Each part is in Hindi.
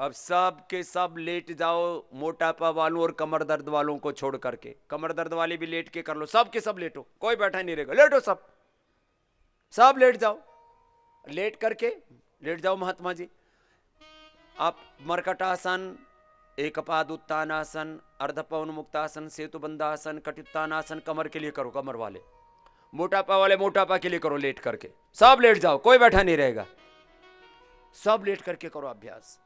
अब सब के सब लेट जाओ, मोटापा वालों और कमर दर्द वालों को छोड़ करके। कमर दर्द वाले भी लेट के कर लो, सब के सब लेटो, कोई बैठा नहीं रहेगा, लेटो सब, सब लेट जाओ। लेट करके लेट जाओ महात्मा जी। आप मरकटासन, एकपाद उत्तानासन, अर्धपवन मुक्तासन, सेतु बंधासन, कटित्तानासन कमर के लिए करो, कमर वाले। मोटापा वाले मोटापा के लिए करो, लेट करके। सब लेट जाओ, कोई बैठा नहीं रहेगा, सब लेट करके करो अभ्यास।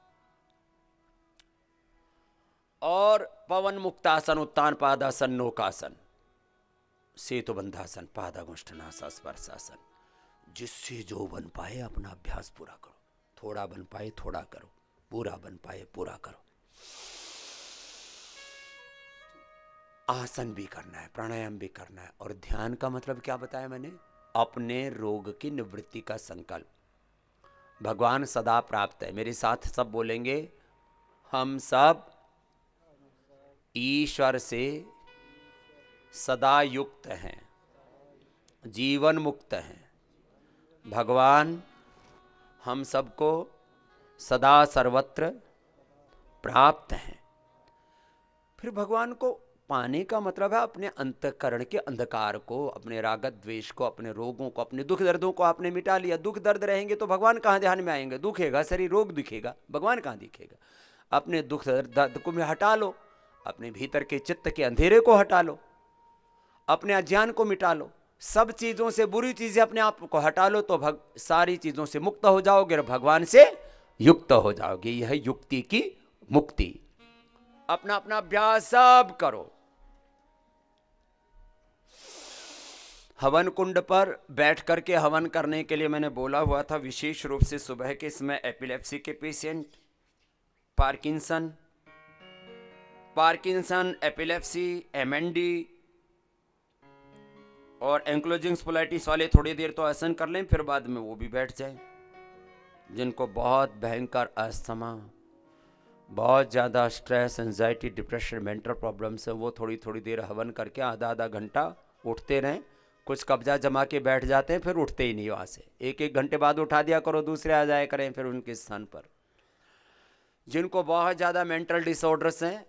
और पवन मुक्तासन, उत्तान पादासन, नौकासन, सेतु बंधासन, पादामुष्टनासन, स्पर्शासन। जिससे जो बन पाए अपना अभ्यास पूरा करो। थोड़ा बन पाए थोड़ा करो, पूरा बन पाए पूरा करो। आसन भी करना है, प्राणायाम भी करना है। और ध्यान का मतलब क्या बताया मैंने? अपने रोग की निवृत्ति का संकल्प। भगवान सदा प्राप्त है। मेरे साथ सब बोलेंगे, हम सब ईश्वर से सदा युक्त हैं, जीवन मुक्त हैं। भगवान हम सबको सदा सर्वत्र प्राप्त हैं। फिर भगवान को पाने का मतलब है अपने अंतःकरण के अंधकार को, अपने राग द्वेष को, अपने रोगों को, अपने दुख दर्दों को आपने मिटा लिया। दुख दर्द रहेंगे तो भगवान कहाँ ध्यान में आएंगे? दुखेगा शरीर, रोग दिखेगा, भगवान कहाँ दिखेगा? अपने दुख दर्द को हटा लो, अपने भीतर के चित्त के अंधेरे को हटा लो, अपने अज्ञान को मिटा लो, सब चीजों से, बुरी चीजें अपने आप को हटा लो, तो सारी चीजों से मुक्त हो जाओगे और भगवान से युक्त हो जाओगे। यह युक्ति की मुक्ति। अपना अपना अभ्यास सब करो। हवन कुंड पर बैठ करके हवन करने के लिए मैंने बोला हुआ था, विशेष रूप से सुबह के समय एपिलेप्सी के पेशेंट, पार्किंसन, एपिलेप्सी, एमएनडी और एंक्लोजिंग स्पोलाइटिस वाले थोड़ी देर तो आसन कर लें, फिर बाद में वो भी बैठ जाए। जिनको बहुत भयंकर अस्थमा, बहुत ज़्यादा stress, anxiety, depression, mental problems है, वो थोड़ी थोड़ी देर हवन करके आधा आधा घंटा उठते रहें। कुछ कब्जा जमा के बैठ जाते हैं, फिर उठते ही नहीं वहाँ से। एक एक घंटे बाद उठा दिया करो, दूसरे आ जाया करें फिर उनके स्थान पर। जिनको बहुत ज़्यादा मेंटल डिसऑर्डर्स हैं,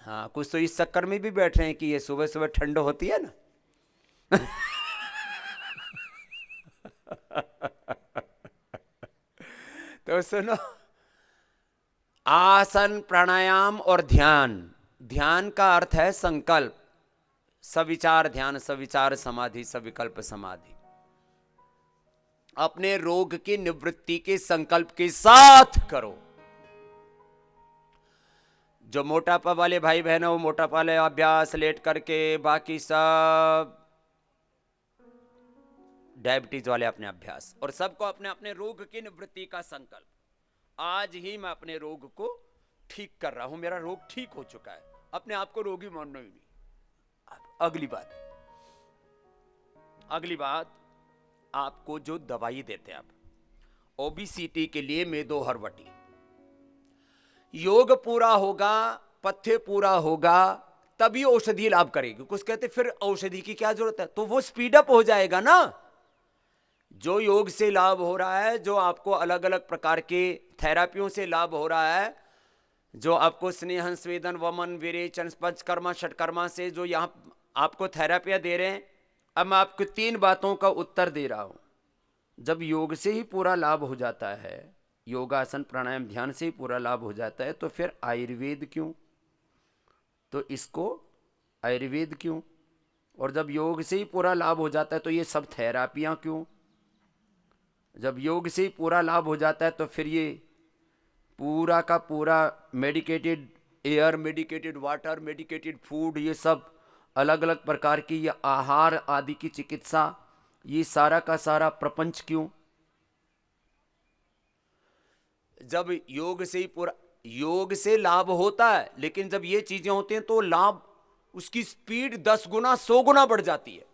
हाँ, कुछ तो इस चक्कर में भी बैठ रहे हैं कि ये सुबह सुबह ठंड होती है ना तो सुनो, आसन, प्राणायाम और ध्यान। ध्यान का अर्थ है संकल्प। सविचार ध्यान, सविचार समाधि, सविकल्प समाधि। अपने रोग की निवृत्ति के संकल्प के साथ करो। जो मोटापा वाले भाई बहन है वो मोटापा वाले अभ्यास लेट करके, बाकी सब डायबिटीज वाले अपने अभ्यास, और सबको अपने अपने रोग की निवृत्ति का संकल्प। आज ही मैं अपने रोग को ठीक कर रहा हूं, मेरा रोग ठीक हो चुका है। अपने आप को रोगी मानना ही नहीं। अगली बात, आपको जो दवाई देते हैं आप ओबेसिटी के लिए, मेदोहरवटी, योग पूरा होगा, पथ्य पूरा होगा, तभी औषधि लाभ करेगी। कुछ कहते फिर औषधि की क्या जरूरत है? तो वो स्पीड अप हो जाएगा ना। जो योग से लाभ हो रहा है, जो आपको अलग अलग प्रकार के थेरापियों से लाभ हो रहा है, जो आपको स्नेहन, स्वेदन, वमन, विरेचन, पंचकर्मा, षटकर्मा से जो यहां आपको थेरापियां दे रहे हैं, अब मैं आपको 3 बातों का उत्तर दे रहा हूं। जब योग से ही पूरा लाभ हो जाता है, योगासन, प्राणायाम, ध्यान से ही पूरा लाभ हो जाता है, तो फिर आयुर्वेद क्यों? तो इसको आयुर्वेद क्यों? और जब योग से ही पूरा लाभ हो जाता है तो ये सब थेरापियां क्यों? जब योग से ही पूरा लाभ हो जाता है तो फिर ये पूरा का पूरा medicated air, medicated water, medicated food, ये सब अलग अलग प्रकार की ये आहार आदि की चिकित्सा, ये सारा का सारा प्रपंच क्यों? जब योग से ही पूरा, योग से लाभ होता है, लेकिन जब ये चीजें होती हैं तो लाभ, उसकी स्पीड 10 गुना 100 गुना बढ़ जाती है।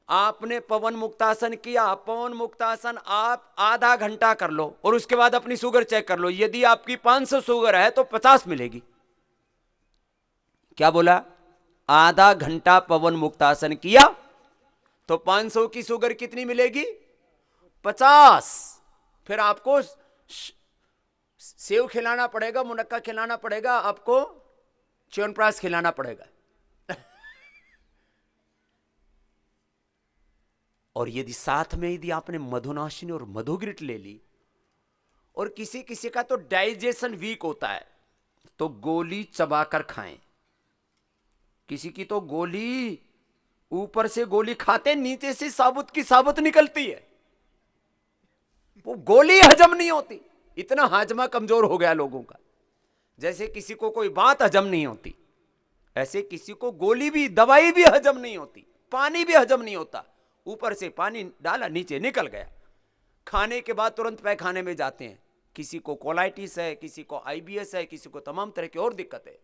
आपने पवन मुक्तासन किया, पवन मुक्तासन आप आधा घंटा कर लो और उसके बाद अपनी शुगर चेक कर लो। यदि आपकी 500 शुगर है तो 50 मिलेगी। क्या बोला? आधा घंटा पवन मुक्तासन किया तो 500 की शुगर कितनी मिलेगी? 50। फिर आपको सेव खिलाना पड़ेगा, मुनक्का खिलाना पड़ेगा, आपको च्यवनप्राश खिलाना पड़ेगा। और यदि साथ में यदि आपने मधुनाशिनी और मधुग्रिट ले ली, और किसी किसी का तो डाइजेशन वीक होता है तो गोली चबाकर खाएं। किसी की तो गोली ऊपर से गोली खाते, नीचे से साबुत की साबुत निकलती है, वो गोली हजम नहीं होती। इतना हाजमा कमजोर हो गया लोगों का। जैसे किसी को कोई बात हजम नहीं होती, ऐसे किसी को गोली भी, दवाई भी हजम नहीं होती, पानी भी हजम नहीं होता। ऊपर से पानी डाला, नीचे निकल गया, खाने के बाद तुरंत पैखाने में जाते हैं। किसी को कोलाइटिस है, किसी को आईबीएस है, किसी को तमाम तरह की और दिक्कत है।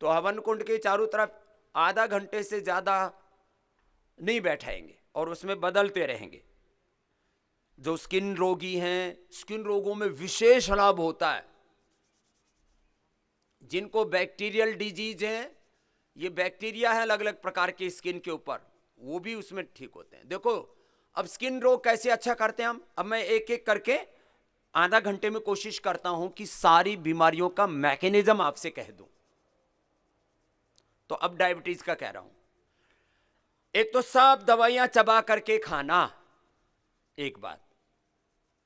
तो हवन कुंड के चारों तरफ आधा घंटे से ज्यादा नहीं बैठाएंगे और उसमें बदलते रहेंगे। जो स्किन रोगी हैं, स्किन रोगों में विशेष लाभ होता है। जिनको बैक्टीरियल डिजीज है, ये बैक्टीरिया है अलग अलग प्रकार के स्किन के ऊपर, वो भी उसमें ठीक होते हैं। देखो अब स्किन रोग कैसे अच्छा करते हैं हम। अब मैं एक एक करके आधा घंटे में कोशिश करता हूं कि सारी बीमारियों का मैकेनिज्म आपसे कह दूं। तो अब डायबिटीज का कह रहा हूं। एक तो सब दवाइयां चबा करके खाना, एक बात।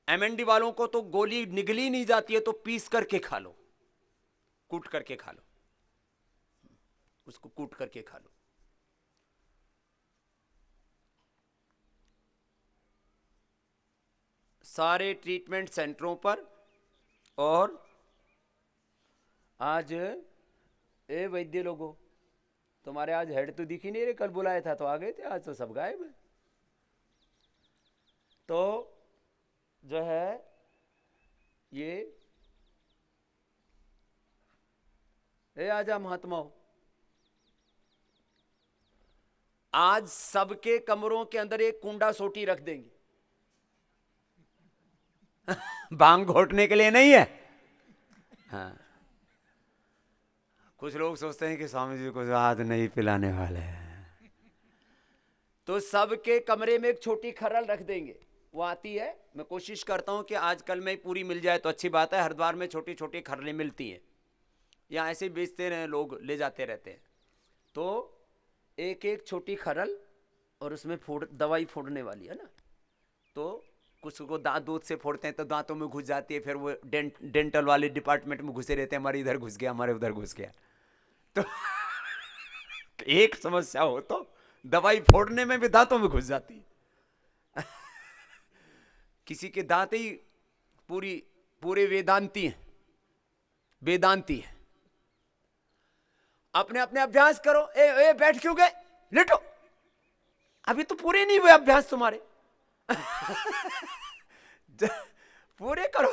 एमएनडी वालों को तो गोली निगली नहीं जाती है, तो पीस करके खा लो, कूट करके खा लो, उसको कूट करके खा लो। सारे ट्रीटमेंट सेंटरों पर, और आज ए वैद्य लोगों, तुम्हारे आज हेड तो दिख ही नहीं रहे, कल बुलाया था तो आ गए थे, आज तो सब गायब है। तो जो है ये आजा महात्माओं, आज सबके कमरों के अंदर एक कुंडा सोटी रख देंगे। भांग घोटने के लिए नहीं है। हाँ, कुछ लोग सोचते हैं कि स्वामी जी को आज नहीं पिलाने वाले हैं, तो सबके कमरे में एक छोटी खरल रख देंगे। वो आती है, मैं कोशिश करता हूं कि आजकल में पूरी मिल जाए तो अच्छी बात है। हरिद्वार में छोटी छोटी खरलें मिलती हैं, यहाँ ऐसे बेचते रहे लोग, ले जाते रहते हैं। तो एक एक छोटी खरल, और उसमें दवाई फोड़ने वाली है ना। तो कुछ को दांत दूध से फोड़ते हैं तो दांतों में घुस जाती है, फिर वो डेंटल वाले डिपार्टमेंट में घुसे रहते हैं, हमारे इधर घुस गया, हमारे उधर घुस गया। तो एक समस्या हो तो दवाई फोड़ने में भी दांतों में घुस जाती है। किसी के दांत ही पूरे वेदांती हैं, वेदांती है। अपने अपने अभ्यास करो। ए बैठ क्यों गए, लेटो, अभी तो पूरे नहीं हुए अभ्यास तुम्हारे। पूरे करो।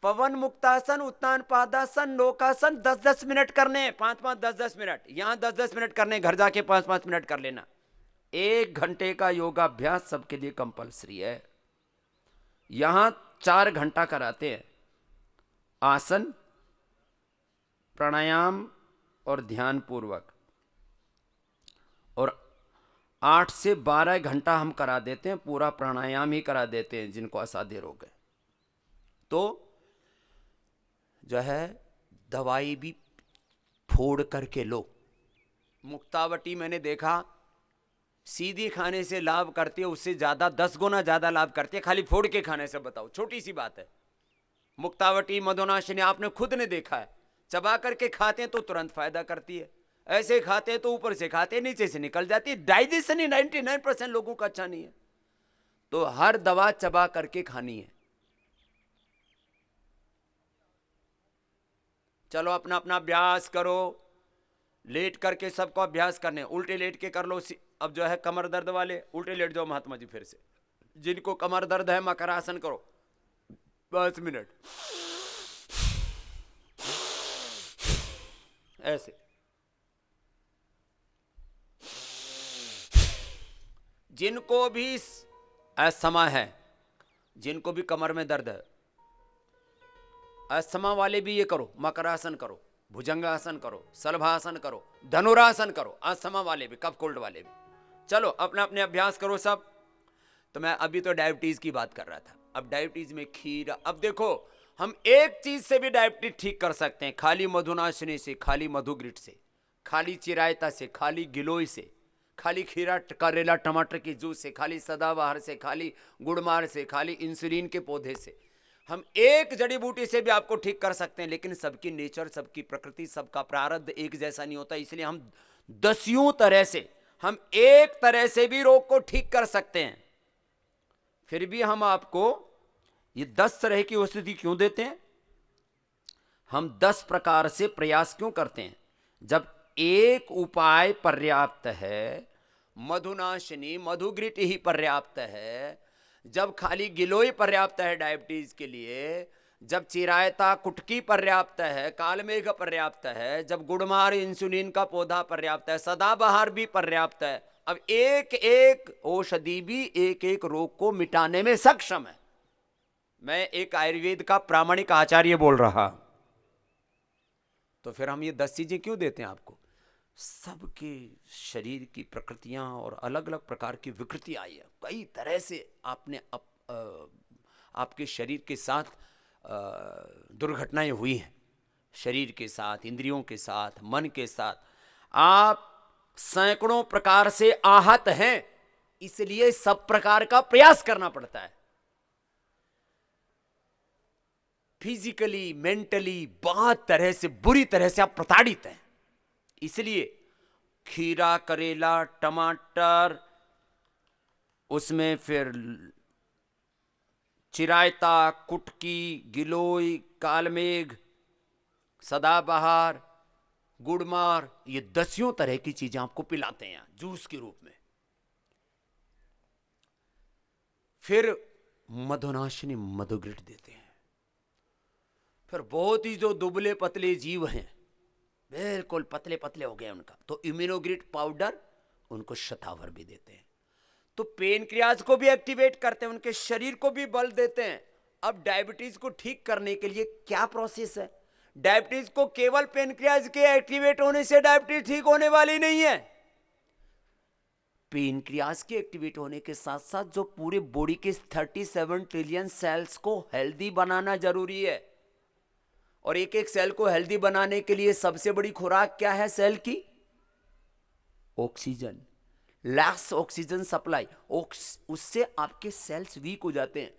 पवन मुक्तासन, उत्तान पादासन, लोकासन 10-10 मिनट करने, 5-5, 10-10 मिनट। यहां 10-10 मिनट करने, घर जाके 5-5 मिनट कर लेना। 1 घंटे का योगाभ्यास सबके लिए कंपलसरी है। यहां 4 घंटा कराते हैं, आसन, प्राणायाम और ध्यान पूर्वक, और 8 से 12 घंटा हम करा देते हैं, पूरा प्राणायाम ही करा देते हैं जिनको असाध्य रोग है। तो जो है दवाई भी फोड़ करके लो। मुक्तावटी मैंने देखा सीधी खाने से लाभ करती है, उससे ज्यादा 10 गुना ज्यादा लाभ करती है खाली फोड़ के खाने से। बताओ, छोटी सी बात है। मुक्तावटी, मधुनाशिनी आपने खुद ने देखा है, चबा करके खाते हैं तो तुरंत फायदा करती है, ऐसे खाते हैं तो ऊपर से खाते हैं नीचे से निकल जाती है। डाइजेशन ही 99% लोगों का अच्छा नहीं है, तो हर दवा चबा करके खानी है। चलो अपना अपना अभ्यास करो, लेट करके सबको अभ्यास करने, उल्टे लेट के कर लो। अब जो है कमर दर्द वाले उल्टे लेट जाओ महात्मा जी, फिर से। जिनको कमर दर्द है मकरासन करो 5 मिनट ऐसे। जिनको भी अस्थमा है, जिनको भी कमर में दर्द है, अस्थमा वाले भी ये करो, मकरासन करो, भुजंगासन करो, सलभासन करो, धनुरासन करो। अस्थमा वाले भी, कफ कोल्ड वाले भी। चलो अपने अपने अभ्यास करो सब। तो मैं अभी तो डायबिटीज की बात कर रहा था, अब डायबिटीज में खीरा। अब देखो हम एक चीज से भी डायबिटीज ठीक कर सकते हैं, खाली मधुनाशिनी से, खाली मधुग्रिट से, खाली चिरायता से, खाली गिलोय से, खाली खीरा करेला टमाटर की जूस से, खाली सदाबहार से, खाली गुड़मार से, खाली इंसुलिन के पौधे से। हम एक जड़ी बूटी से भी आपको ठीक कर सकते हैं, लेकिन सबकी नेचर, सबकी प्रकृति, सबका प्रारब्ध एक जैसा नहीं होता। इसलिए हम दसियों तरह से, हम एक तरह से भी रोग को ठीक कर सकते हैं। फिर भी हम आपको ये 10 तरह की औषधि क्यों देते हैं? हम 10 प्रकार से प्रयास क्यों करते हैं? जब एक उपाय पर्याप्त है, मधुनाशिनी मधुग्रिट ही पर्याप्त है, जब खाली गिलोय पर्याप्त है डायबिटीज के लिए, जब चिरायता कुटकी पर्याप्त है, कालमेघ पर्याप्त है, जब गुड़मार इंसुलिन का पौधा पर्याप्त है, सदाबहार भी पर्याप्त है, अब एक एक औषधि भी एक एक रोग को मिटाने में सक्षम है। मैं एक आयुर्वेद का प्रामाणिक आचार्य बोल रहा, तो फिर हम ये 10 चीजें क्यों देते हैं आपको? सबके शरीर की प्रकृतियां और अलग अलग प्रकार की विकृति आई है, कई तरह से आपने आपके शरीर के साथ दुर्घटनाएं हुई हैं, शरीर के साथ, इंद्रियों के साथ, मन के साथ, आप सैकड़ों प्रकार से आहत हैं। इसलिए सब प्रकार का प्रयास करना पड़ता है, फिजिकली, मेंटली, बहुत तरह से, बुरी तरह से आप प्रताड़ित हैं। इसलिए खीरा, करेला, टमाटर, उसमें फिर चिरायता, कुटकी, गिलोय, कालमेघ, सदाबहार, गुड़मार, ये 10 तरह की चीजें आपको पिलाते हैं जूस के रूप में। फिर मधुनाशिनी मधुग्रिट देते हैं। फिर बहुत ही जो दुबले पतले जीव हैं, बिल्कुल पतले पतले हो गए उनका, तो इम्यूनोग्रिट पाउडर, उनको शतावर भी देते हैं। तो पेनक्रियाज को भी एक्टिवेट करते हैं, उनके शरीर को भी बल देते हैं। अब डायबिटीज को ठीक करने के लिए क्या प्रोसेस है? डायबिटीज को केवल पेनक्रियाज के एक्टिवेट होने से डायबिटीज ठीक होने वाली नहीं है। पेनक्रियाज के एक्टिवेट होने के साथ साथ जो पूरे बॉडी के 37 ट्रिलियन सेल्स को हेल्दी बनाना जरूरी है। और एक एक सेल को हेल्दी बनाने के लिए सबसे बड़ी खुराक क्या है सेल की? ऑक्सीजन। लैस ऑक्सीजन सप्लाई, उससे आपके सेल्स वीक हो जाते हैं।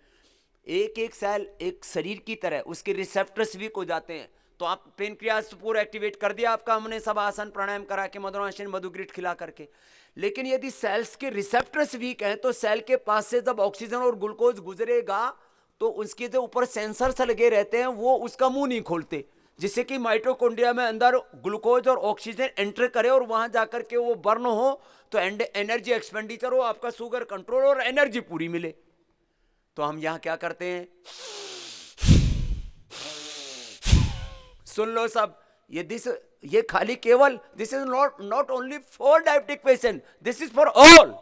एक एक सेल एक शरीर की तरह, उसके रिसेप्टर्स वीक हो जाते हैं। तो आप पेनक्रियाज पूरा एक्टिवेट कर दिया आपका, हमने सब आसन प्राणायाम करा के, मधुनाशिनी मधुग्रिट खिला करके। लेकिन यदि सेल्स के रिसेप्टर्स वीक हैं, तो सेल के पास से जब ऑक्सीजन और ग्लूकोज गुजरेगा, तो उसके जो ऊपर सेंसर्स लगे रहते हैं, वो उसका मुंह नहीं खोलते, जिससे कि माइटोकॉन्ड्रिया में अंदर ग्लूकोज और ऑक्सीजन एंटर करे और वहां जाकर के वो बर्न हो, तो एनर्जी एक्सपेंडिचर हो, आपका शुगर कंट्रोल और एनर्जी पूरी मिले। तो हम यहां क्या करते हैं? सुन लो सब, ये खाली केवल this is not only for diabetic patient, this is for all.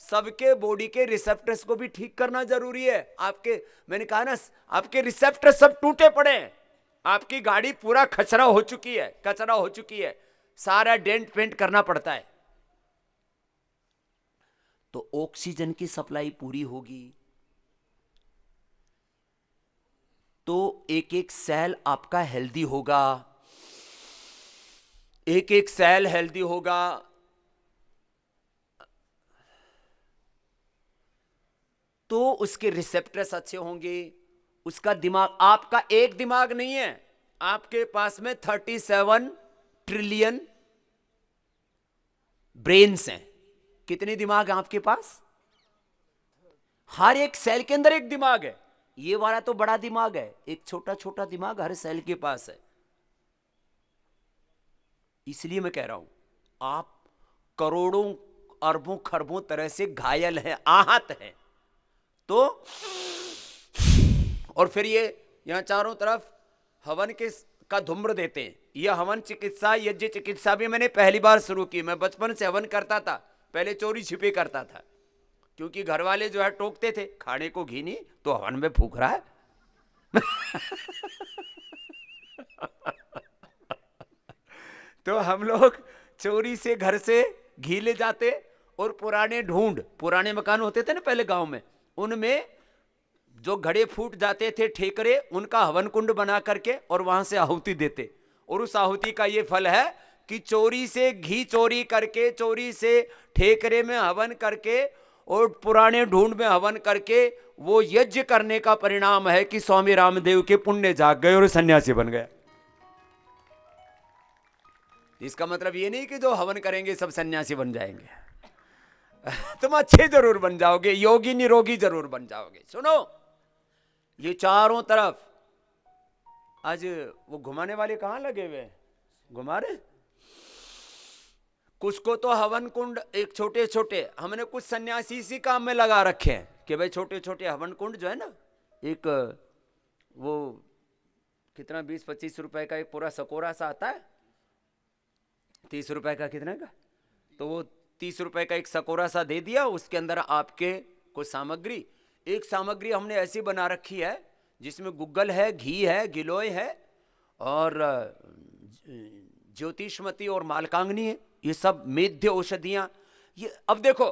सबके बॉडी के रिसेप्टर्स को भी ठीक करना जरूरी है। आपके, मैंने कहा ना, आपके रिसेप्टर सब टूटे पड़े हैं, आपकी गाड़ी पूरा कचरा हो चुकी है, सारा डेंट पेंट करना पड़ता है। तो ऑक्सीजन की सप्लाई पूरी होगी, तो एक एक सेल आपका हेल्दी होगा, एक एक सेल हेल्दी होगा। तो उसके रिसेप्टर्स अच्छे होंगे, उसका दिमाग, आपका एक दिमाग नहीं है, आपके पास में 37 ट्रिलियन ब्रेन्स हैं। कितने दिमाग हैं आपके पास? हर एक सेल के अंदर एक दिमाग है। ये वाला तो बड़ा दिमाग है, एक छोटा छोटा दिमाग हर सेल के पास है। इसलिए मैं कह रहा हूं, आप करोड़ों अरबों खरबों तरह से घायल हैं, आहत हैं। तो और फिर ये यहां चारों तरफ हवन का धूम्र देते हैं। ये हवन चिकित्सा, यज्ञ चिकित्सा भी मैंने पहली बार शुरू की। मैं बचपन से हवन करता था, पहले चोरी छिपे करता था, क्योंकि घर वाले जो है टोकते थे, खाने को घी नहीं तो हवन में फूक रहा है। तो हम लोग चोरी से घर से घी ले जाते और पुराने मकान होते थे ना पहले गांव में, उनमें जो घड़े फूट जाते थे ठेकरे, उनका हवन कुंड बना करके और वहां से आहुति देते, और उस आहुति का ये फल है कि चोरी से घी चोरी करके, चोरी से ठेकरे में हवन करके और पुराने ढूंढ में हवन करके वो यज्ञ करने का परिणाम है कि स्वामी रामदेव के पुण्य जाग गए और सन्यासी बन गया। इसका मतलब ये नहीं कि जो हवन करेंगे सब सन्यासी बन जाएंगे तुम अच्छे जरूर बन जाओगे, योगी निरोगी जरूर बन जाओगे। सुनो, ये चारों तरफ आज वो घुमाने वाले कहां लगे हुए, घुमा रहे। कुछ को तो हवन कुंड एक छोटे छोटे, हमने कुछ सन्यासी इसी काम में लगा रखे हैं कि भाई छोटे छोटे हवन कुंड जो है ना, एक वो कितना 20-25 रुपए का एक पूरा सकोरा सा आता है, 30 रुपए का कितना का, तो वो 30 रुपए का एक सकोरा सा दे दिया, उसके अंदर आपके कुछ सामग्री, एक सामग्री हमने ऐसी बना रखी है जिसमें गुग्गल है, घी है, गिलोय है और ज्योतिषमती और मालकांगनी है, ये सब मेध्य औषधियां। ये अब देखो,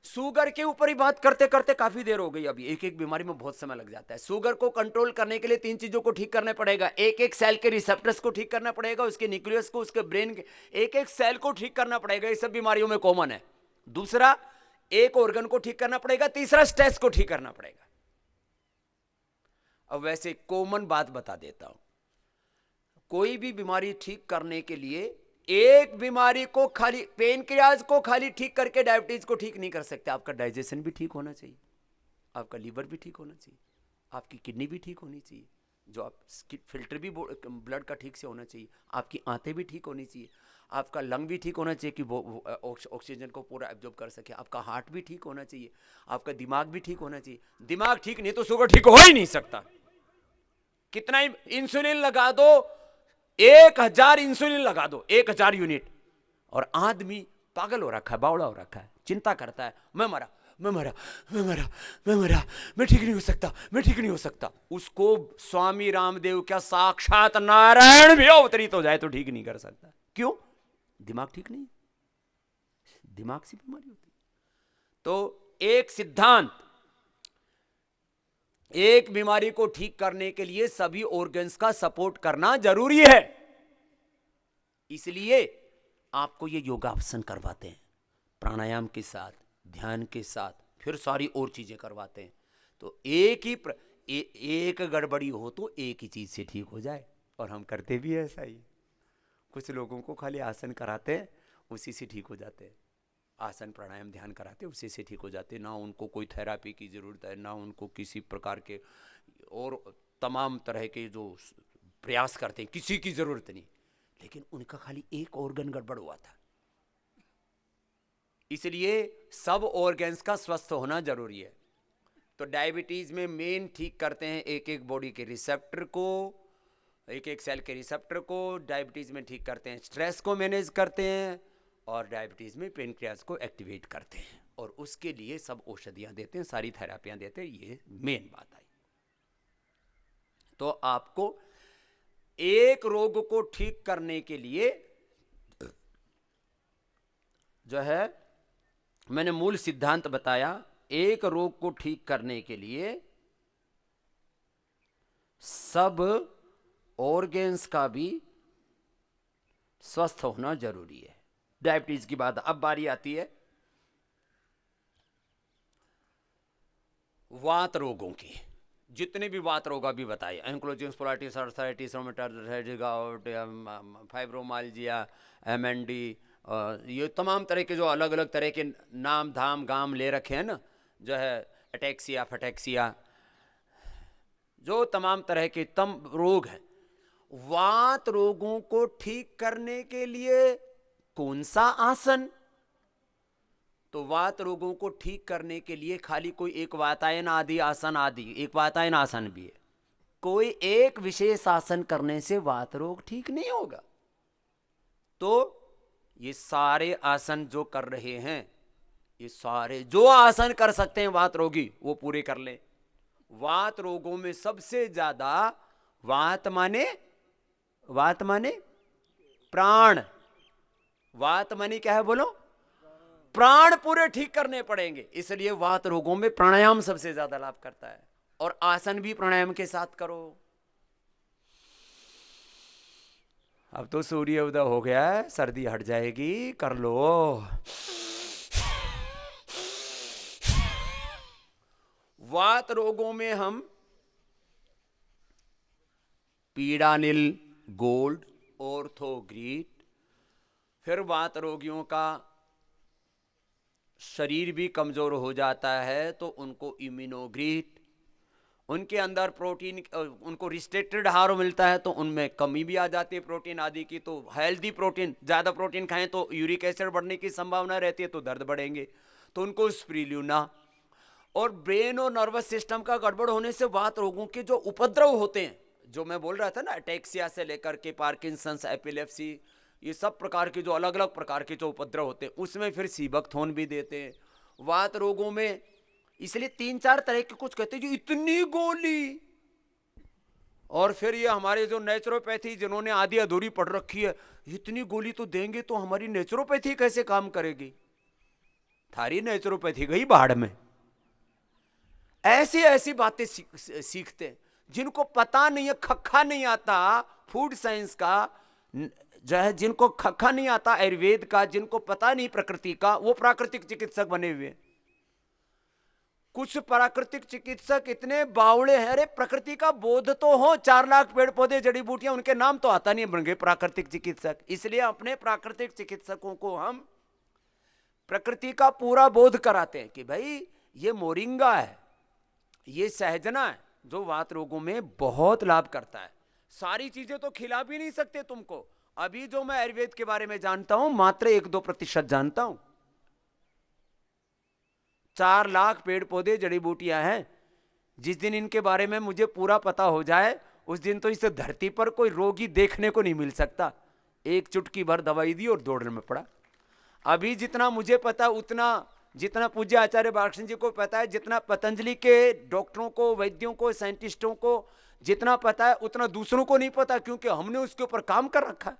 शुगर के ऊपर ही बात करते करते काफी देर हो गई, अभी एक एक बीमारी में बहुत समय लग जाता है। शुगर को कंट्रोल करने के लिए 3 चीजों को ठीक करना पड़ेगा, एक एक सेल के रिसेप्टर्स को ठीक करना पड़ेगा, उसके न्यूक्लियस को, उसके ब्रेन के एक एक सेल को ठीक करना पड़ेगा, ये सब बीमारियों में कॉमन है। दूसरा, एक ऑर्गन को ठीक करना पड़ेगा, तीसरा स्ट्रेस को ठीक करना पड़ेगा। अब वैसे कॉमन बात बता देता हूं, कोई भी बीमारी ठीक करने के लिए एक बीमारी को खाली, पेनक्रियाज को खाली ठीक करके डायबिटीज को ठीक नहीं कर सकते। आपका डाइजेशन भी ठीक होना चाहिए, आपका लीवर भी ठीक होना चाहिए, आपकी किडनी भी ठीक होनी चाहिए, जो आप फिल्टर भी ब्लड का ठीक से होना चाहिए, आपकी आंतें भी ठीक होनी चाहिए, आपका लंग भी ठीक होना चाहिए कि वो ऑक्सीजन को पूरा एब्जॉर्ब कर सके, आपका हार्ट भी ठीक होना चाहिए, आपका दिमाग भी ठीक होना चाहिए। दिमाग ठीक नहीं तो शुगर ठीक हो ही नहीं सकता। कितना इंसुलिन लगा दो, 1000 इंसुलिन लगा दो, 1000 यूनिट, और आदमी पागल हो रखा है, बावड़ा हो रखा है, चिंता करता है, मैं मरा, मैं मरा, मैं मरा, मैं मरा, मैं ठीक नहीं हो सकता, मैं ठीक नहीं हो सकता। उसको स्वामी रामदेव क्या साक्षात नारायण भी अवतरित हो जाए तो ठीक नहीं कर सकता। क्यों? दिमाग ठीक नहीं, दिमाग से बीमारी होती है। तो एक सिद्धांत, एक बीमारी को ठीक करने के लिए सभी ऑर्गन्स का सपोर्ट करना जरूरी है। इसलिए आपको ये योगासन करवाते हैं, प्राणायाम के साथ, ध्यान के साथ, फिर सारी और चीजें करवाते हैं। तो एक ही एक गड़बड़ी हो तो एक ही चीज से ठीक हो जाए, और हम करते भी ऐसा ही। कुछ लोगों को खाली आसन कराते हैं, उसी से ठीक हो जाते हैं, आसन प्राणायाम ध्यान कराते उसी से ठीक हो जाते, ना उनको कोई थेरापी की ज़रूरत है, ना उनको किसी प्रकार के और तमाम तरह के जो प्रयास करते हैं किसी की ज़रूरत नहीं। लेकिन उनका खाली एक ऑर्गन गड़बड़ हुआ था, इसलिए सब ऑर्गन्स का स्वस्थ होना जरूरी है। तो डायबिटीज़ में मेन ठीक करते हैं एक एक बॉडी के रिसेप्टर को, एक एक सेल के रिसेप्टर को। डायबिटीज़ में ठीक करते हैं स्ट्रेस को मैनेज करते हैं, और डायबिटीज़ में पेनक्रियाज को एक्टिवेट करते हैं, और उसके लिए सब औषधियां देते हैं, सारी थेरापियां देते हैं। ये मेन बात आई। तो आपको एक रोग को ठीक करने के लिए जो है, मैंने मूल सिद्धांत बताया, एक रोग को ठीक करने के लिए सब ऑर्गन्स का भी स्वस्थ होना जरूरी है। डायबिटीज की बात अब बारी आती है वात रोगों की। जितने भी वात रोग अभी बताए, ankylosing spondylitis, arthritis, rheumatoid gout, fibromyalgia, MND, ये तमाम तरह के जो अलग अलग तरह के नाम धाम गाम ले रखे हैं ना, जो है एटेक्सिया, फटेक्सिया, जो तमाम तरह के रोग हैं, वात रोगों को ठीक करने के लिए कौन सा आसन? तो वात रोगों को ठीक करने के लिए खाली कोई एक वातायन आदि आसन आदि, एक वातायन आसन भी है, कोई एक विशेष आसन करने से वात रोग ठीक नहीं होगा। तो ये सारे आसन जो कर रहे हैं, ये सारे जो आसन कर सकते हैं वात रोगी, वो पूरे कर ले। वात रोगों में सबसे ज्यादा वात माने प्राण, वात माने क्या है बोलो? प्राण पूरे ठीक करने पड़ेंगे। इसलिए वात रोगों में प्राणायाम सबसे ज्यादा लाभ करता है। और आसन भी प्राणायाम के साथ करो। अब तो सूर्य उदय हो गया है, सर्दी हट जाएगी, कर लो। वात रोगों में हम पीड़ानिल गोल्ड, ऑर्थोग्रीट। फिर वात रोगियों का शरीर भी कमजोर हो जाता है तो उनको इम्यूनोग्रीट। उनके अंदर प्रोटीन, उनको रिस्ट्रिक्टेड आहार मिलता है तो उनमें कमी भी आ जाती है प्रोटीन आदि की। तो हेल्दी प्रोटीन, ज़्यादा प्रोटीन खाएं तो यूरिक एसिड बढ़ने की संभावना रहती है, तो दर्द बढ़ेंगे, तो उनको स्प्रिल्यूना। और ब्रेन और नर्वस सिस्टम का गड़बड़ होने से वात रोगों के जो उपद्रव होते हैं, जो मैं बोल रहा था ना, अटैक्सिया से लेकर के पार्किंसंस, एपिलेप्सी, ये सब प्रकार के जो अलग अलग प्रकार के जो उपद्रव होते हैं, उसमें फिर सीबकथोन भी देते हैं वात रोगों में। इसलिए 3-4 तरह के कुछ कहते हैं जो इतनी गोली। और फिर ये हमारे जो नेचुरोपैथी जिन्होंने आधी अधूरी पढ़ रखी है, इतनी गोली तो देंगे तो हमारी नेचुरोपैथी कैसे काम करेगी? थारी नेचुरोपैथी गई बाढ़ में। ऐसी ऐसी बातें सीखते हैं जिनको पता नहीं है, खक्खा नहीं आता फूड साइंस का, जो है जिनको खक्खा नहीं आता आयुर्वेद का, जिनको पता नहीं प्रकृति का, वो प्राकृतिक चिकित्सक बने हुए। कुछ प्राकृतिक चिकित्सक इतने बावड़े हैं, अरे प्रकृति का बोध तो हो, 4 लाख पेड़ पौधे जड़ी बूटियां, उनके नाम तो आता नहीं, बन गए प्राकृतिक चिकित्सक। इसलिए अपने प्राकृतिक चिकित्सकों को हम प्रकृति का पूरा बोध कराते हैं कि भाई ये मोरिंगा है, ये सहजना है, जो वात रोगों में बहुत लाभ करता है। सारी चीजें तो खिला भी नहीं सकते तुमको। अभी जो मैं आयुर्वेद के बारे में जानता हूं, मात्र 1-2% जानता हूं। 4 लाख पेड़ पौधे जड़ी बूटियां हैं। जिस दिन इनके बारे में मुझे पूरा पता हो जाए, उस दिन तो इस धरती पर कोई रोगी देखने को नहीं मिल सकता। एक चुटकी भर दवाई दी और दौड़ने में पड़ा। अभी जितना मुझे पता, उतना जितना पूज्य आचार्य बालकृष्ण जी को पता है, जितना पतंजलि के डॉक्टरों को, वैद्यों को, साइंटिस्टों को जितना पता है, उतना दूसरों को नहीं पता, क्योंकि हमने उसके ऊपर काम कर रखा है।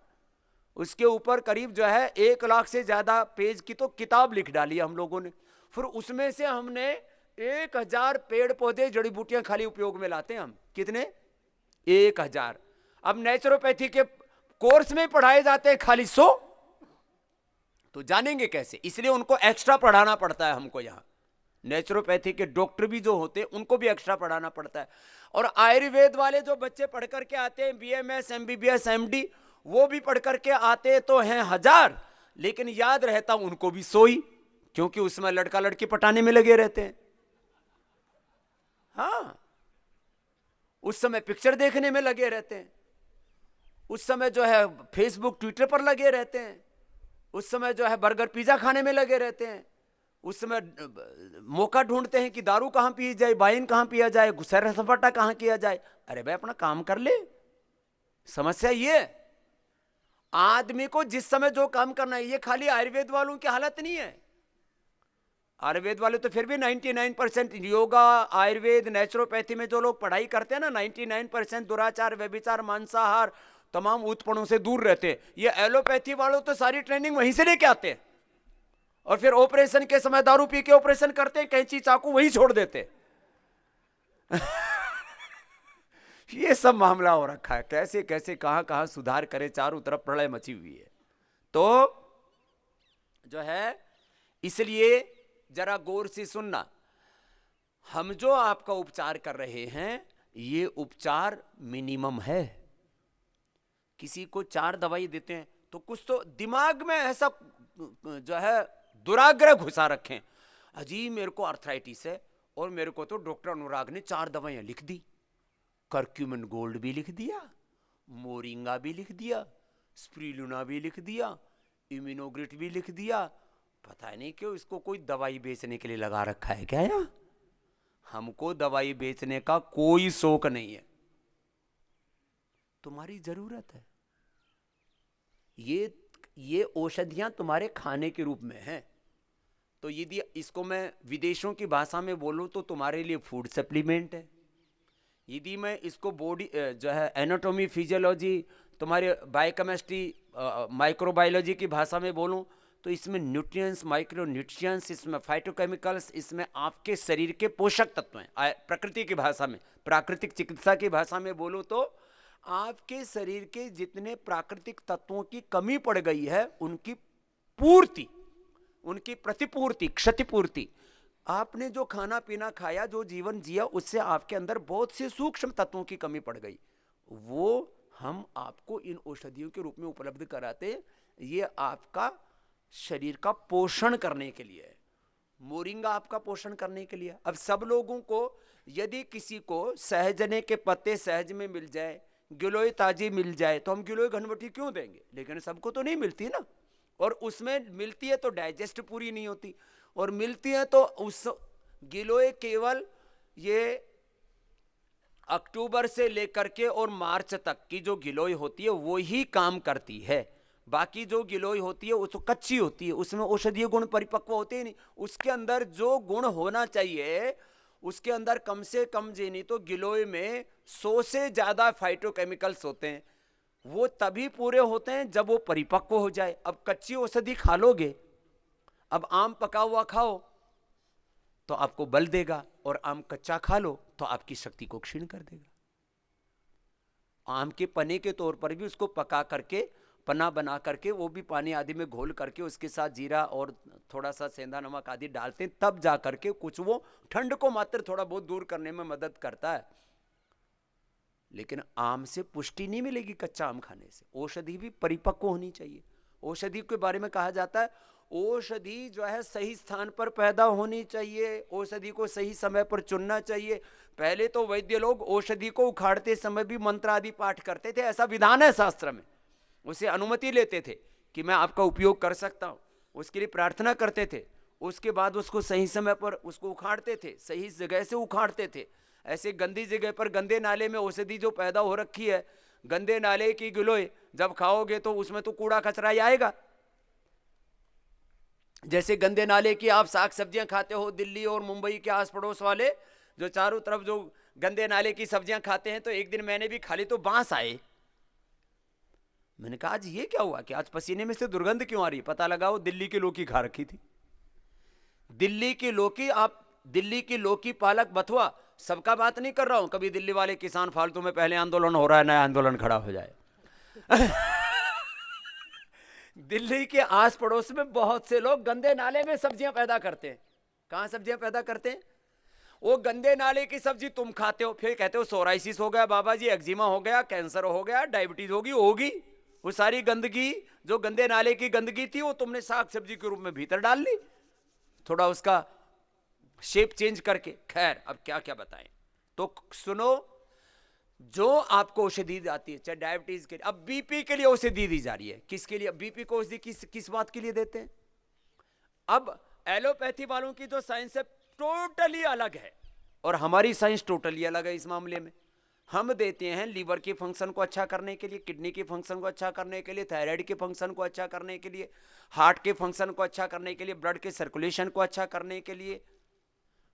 उसके ऊपर करीब जो है 1 लाख से ज्यादा पेज की तो किताब लिख डाली हम लोगों ने। फिर उसमें से हमने 1000 पेड़ पौधे जड़ी बूटियां खाली उपयोग में लाते हैं हम। कितने? 1000। अब नेचुरोपैथी के कोर्स में पढ़ाए जाते हैं खाली 100, तो जानेंगे कैसे? इसलिए उनको एक्स्ट्रा पढ़ाना पड़ता है हमको। यहाँ नेचुरोपैथी के डॉक्टर भी जो होते हैं उनको भी एक्स्ट्रा पढ़ाना पड़ता है। और आयुर्वेद वाले जो बच्चे पढ़ करके आते हैं, BMS, MBBS, MD, वो भी पढ़ करके आते तो हैं 1000, लेकिन याद रहता उनको भी 100 ही, क्योंकि उसमें लड़का लड़की पटाने में लगे रहते हैं। हाँ, उस समय पिक्चर देखने में लगे रहते हैं, उस समय जो है फेसबुक ट्विटर पर लगे रहते हैं, उस समय जो है बर्गर पिज्जा खाने में लगे रहते हैं, उस समय मौका ढूंढते हैं कि दारू कहां पी जाए, वाइन कहां पिया जाए, सैर सपाटा कहां किया जाए। अरे भाई अपना काम कर ले। समस्या ये आदमी को जिस समय जो काम करना है, ये खाली आयुर्वेद वालों की हालत नहीं है। आयुर्वेद वाले तो फिर भी 99% योगा, आयुर्वेद, नेचुरोपैथी में जो लोग पढ़ाई करते हैं ना, 99% दुराचार, व्यभिचार, मांसाहार, तमाम उत्पन्नों से दूर रहते हैं। ये एलोपैथी वालों तो सारी ट्रेनिंग वहीं से लेके आते हैं, और फिर ऑपरेशन के समय दारू पी के ऑपरेशन करते हैं, कैंची चाकू वहीं छोड़ देते ये सब मामला हो रखा है। कैसे कैसे कहां कहां सुधार करे, चारों तरफ प्रलय मची हुई है। तो जो है, इसलिए जरा गौर से सुनना, हम जो आपका उपचार कर रहे हैं, ये उपचार मिनिमम है। किसी को 4 दवाई देते हैं तो कुछ तो दिमाग में ऐसा जो है दुराग्रह घुसा रखें, अजी मेरे को आर्थराइटिस है और मेरे को तो डॉक्टर अनुराग ने 4 दवाइयां लिख दी, करक्यूमिन गोल्ड भी लिख दिया, मोरिंगा भी लिख दिया, स्प्रिलुना भी लिख दिया, इम्यूनोग्रिट भी लिख दिया। पता नहीं क्यों इसको कोई दवाई बेचने के लिए लगा रखा है क्या? यार हमको दवाई बेचने का कोई शौक नहीं है, तुम्हारी जरूरत है। ये औषधियां तुम्हारे खाने के रूप में हैं। तो यदि इसको मैं विदेशों की भाषा में बोलूं तो तुम्हारे लिए फूड सप्लीमेंट है। यदि मैं इसको बॉडी जो है एनाटॉमी, फिजियोलॉजी, तुम्हारे बायोकेमिस्ट्री, माइक्रोबायोलॉजी की भाषा में बोलूं तो इसमें न्यूट्रिएंट्स, माइक्रो न्यूट्रिएंट्स, इसमें फाइटोकेमिकल्स, इसमें आपके शरीर के पोषक तत्व हैं। प्रकृति की भाषा में, प्राकृतिक चिकित्सा की भाषा में बोलो तो आपके शरीर के जितने प्राकृतिक तत्वों की कमी पड़ गई है उनकी पूर्ति, उनकी प्रतिपूर्ति, क्षतिपूर्ति, आपने जो खाना पीना खाया, जो जीवन जिया, उससे आपके अंदर बहुत से सूक्ष्म तत्वों की कमी पड़ गई, वो हम आपको इन औषधियों के रूप में उपलब्ध कराते। ये आपका शरीर का पोषण करने के लिए है। मोरिंगा आपका पोषण करने के लिए। अब सब लोगों को, यदि किसी को सहजने के पत्ते सहज में मिल जाए, गिलोय ताजी मिल जाए, तो हम गिलोय घनवटी क्यों देंगे? लेकिन सबको तो नहीं मिलती ना, और उसमें मिलती है तो डाइजेस्ट पूरी नहीं होती, और मिलती है तो उस गिलोय केवल ये अक्टूबर से लेकर के और मार्च तक की जो गिलोय होती है वो ही काम करती है। बाकी जो गिलोय होती है वो तो कच्ची होती है, उसमें औषधीय गुण परिपक्व होते ही नहीं। उसके अंदर जो गुण होना चाहिए उसके अंदर कम से कम जे नहीं तो गिलोय में 100 से ज्यादा फाइटोकेमिकल्स होते हैं। वो तभी पूरे होते हैं जब वो परिपक्व हो जाए। अब कच्ची औषधि खा लोगे, अब आम पका हुआ खाओ तो आपको बल देगा, और आम कच्चा खा लो तो आपकी शक्ति को क्षीण कर देगा। आम के पने के तौर पर भी उसको पका करके, पना बना करके, वो भी पानी आदि में घोल करके उसके साथ जीरा और थोड़ा सा सेंधा नमक आदि डालते हैं, तब जा करके कुछ वो ठंड को मात्र थोड़ा बहुत दूर करने में मदद करता है। लेकिन आम से पुष्टि नहीं मिलेगी कच्चा आम खाने से। औषधि भी परिपक्व होनी चाहिए। औषधि के बारे में कहा जाता है औषधि जो है सही स्थान पर पैदा होनी चाहिए, औषधि को सही समय पर चुनना चाहिए। पहले तो वैद्य लोग औषधि को उखाड़ते समय भी मंत्र आदि पाठ करते थे, ऐसा विधान है शास्त्र में। उसे अनुमति लेते थे कि मैं आपका उपयोग कर सकता हूं, उसके लिए प्रार्थना करते थे। उसके बाद उसको सही समय पर उसको उखाड़ते थे, सही जगह से उखाड़ते थे। ऐसे गंदी जगह पर, गंदे नाले में औषधि जो पैदा हो रखी है, गंदे नाले की गिलोय जब खाओगे तो उसमें तो कूड़ा कचरा ही आएगा। जैसे गंदे नाले की आप साग सब्जियां खाते हो, दिल्ली और मुंबई के आस पड़ोस वाले जो चारों तरफ जो गंदे नाले की सब्जियां खाते हैं, तो एक दिन मैंने भी खा ली तो बांस आए। मैंने कहा आज ये क्या हुआ कि आज पसीने में से दुर्गंध क्यों आ रही? पता लगा वो दिल्ली की लौकी खा रखी थी। दिल्ली की लौकी, आप दिल्ली की लौकी, पालक, बथुआ, सबका बात नहीं कर रहा हूं। कभी दिल्ली वाले किसान फालतू में, पहले आंदोलन हो रहा है, नया आंदोलन खड़ा हो जाए। दिल्ली के आस पड़ोस में बहुत से लोग गंदे नाले में सब्जियां पैदा करते हैं। कहां सब्जियां पैदा करते हैं? वो गंदे नाले की सब्जी तुम खाते हो, फिर कहते हो सोराइसिस हो गया बाबा जी, एक्जिमा हो गया, कैंसर हो गया, डायबिटीज होगी। वो सारी गंदगी जो गंदे नाले की गंदगी थी वो तुमने साग सब्जी के रूप में भीतर डाल ली, थोड़ा उसका शेप चेंज करके। खैर, अब क्या क्या बताएं। तो सुनो, जो आपको औषधि दी जाती है, चाहे डायबिटीज के लिए, अब बीपी के लिए औषधि दी जा रही है। किसके लिए बीपी को औषधि किस बात के लिए देते हैं? अब एलोपैथी वालों की जो साइंस है टोटली अलग है, और हमारी साइंस टोटली अलग है इस मामले में। हम देते हैं लीवर के फंक्शन को अच्छा करने के लिए, किडनी के फंक्शन को अच्छा करने के लिए, थायराइड के फंक्शन को अच्छा करने के लिए, हार्ट के फंक्शन को अच्छा करने के लिए, ब्लड के सर्कुलेशन को अच्छा करने के लिए,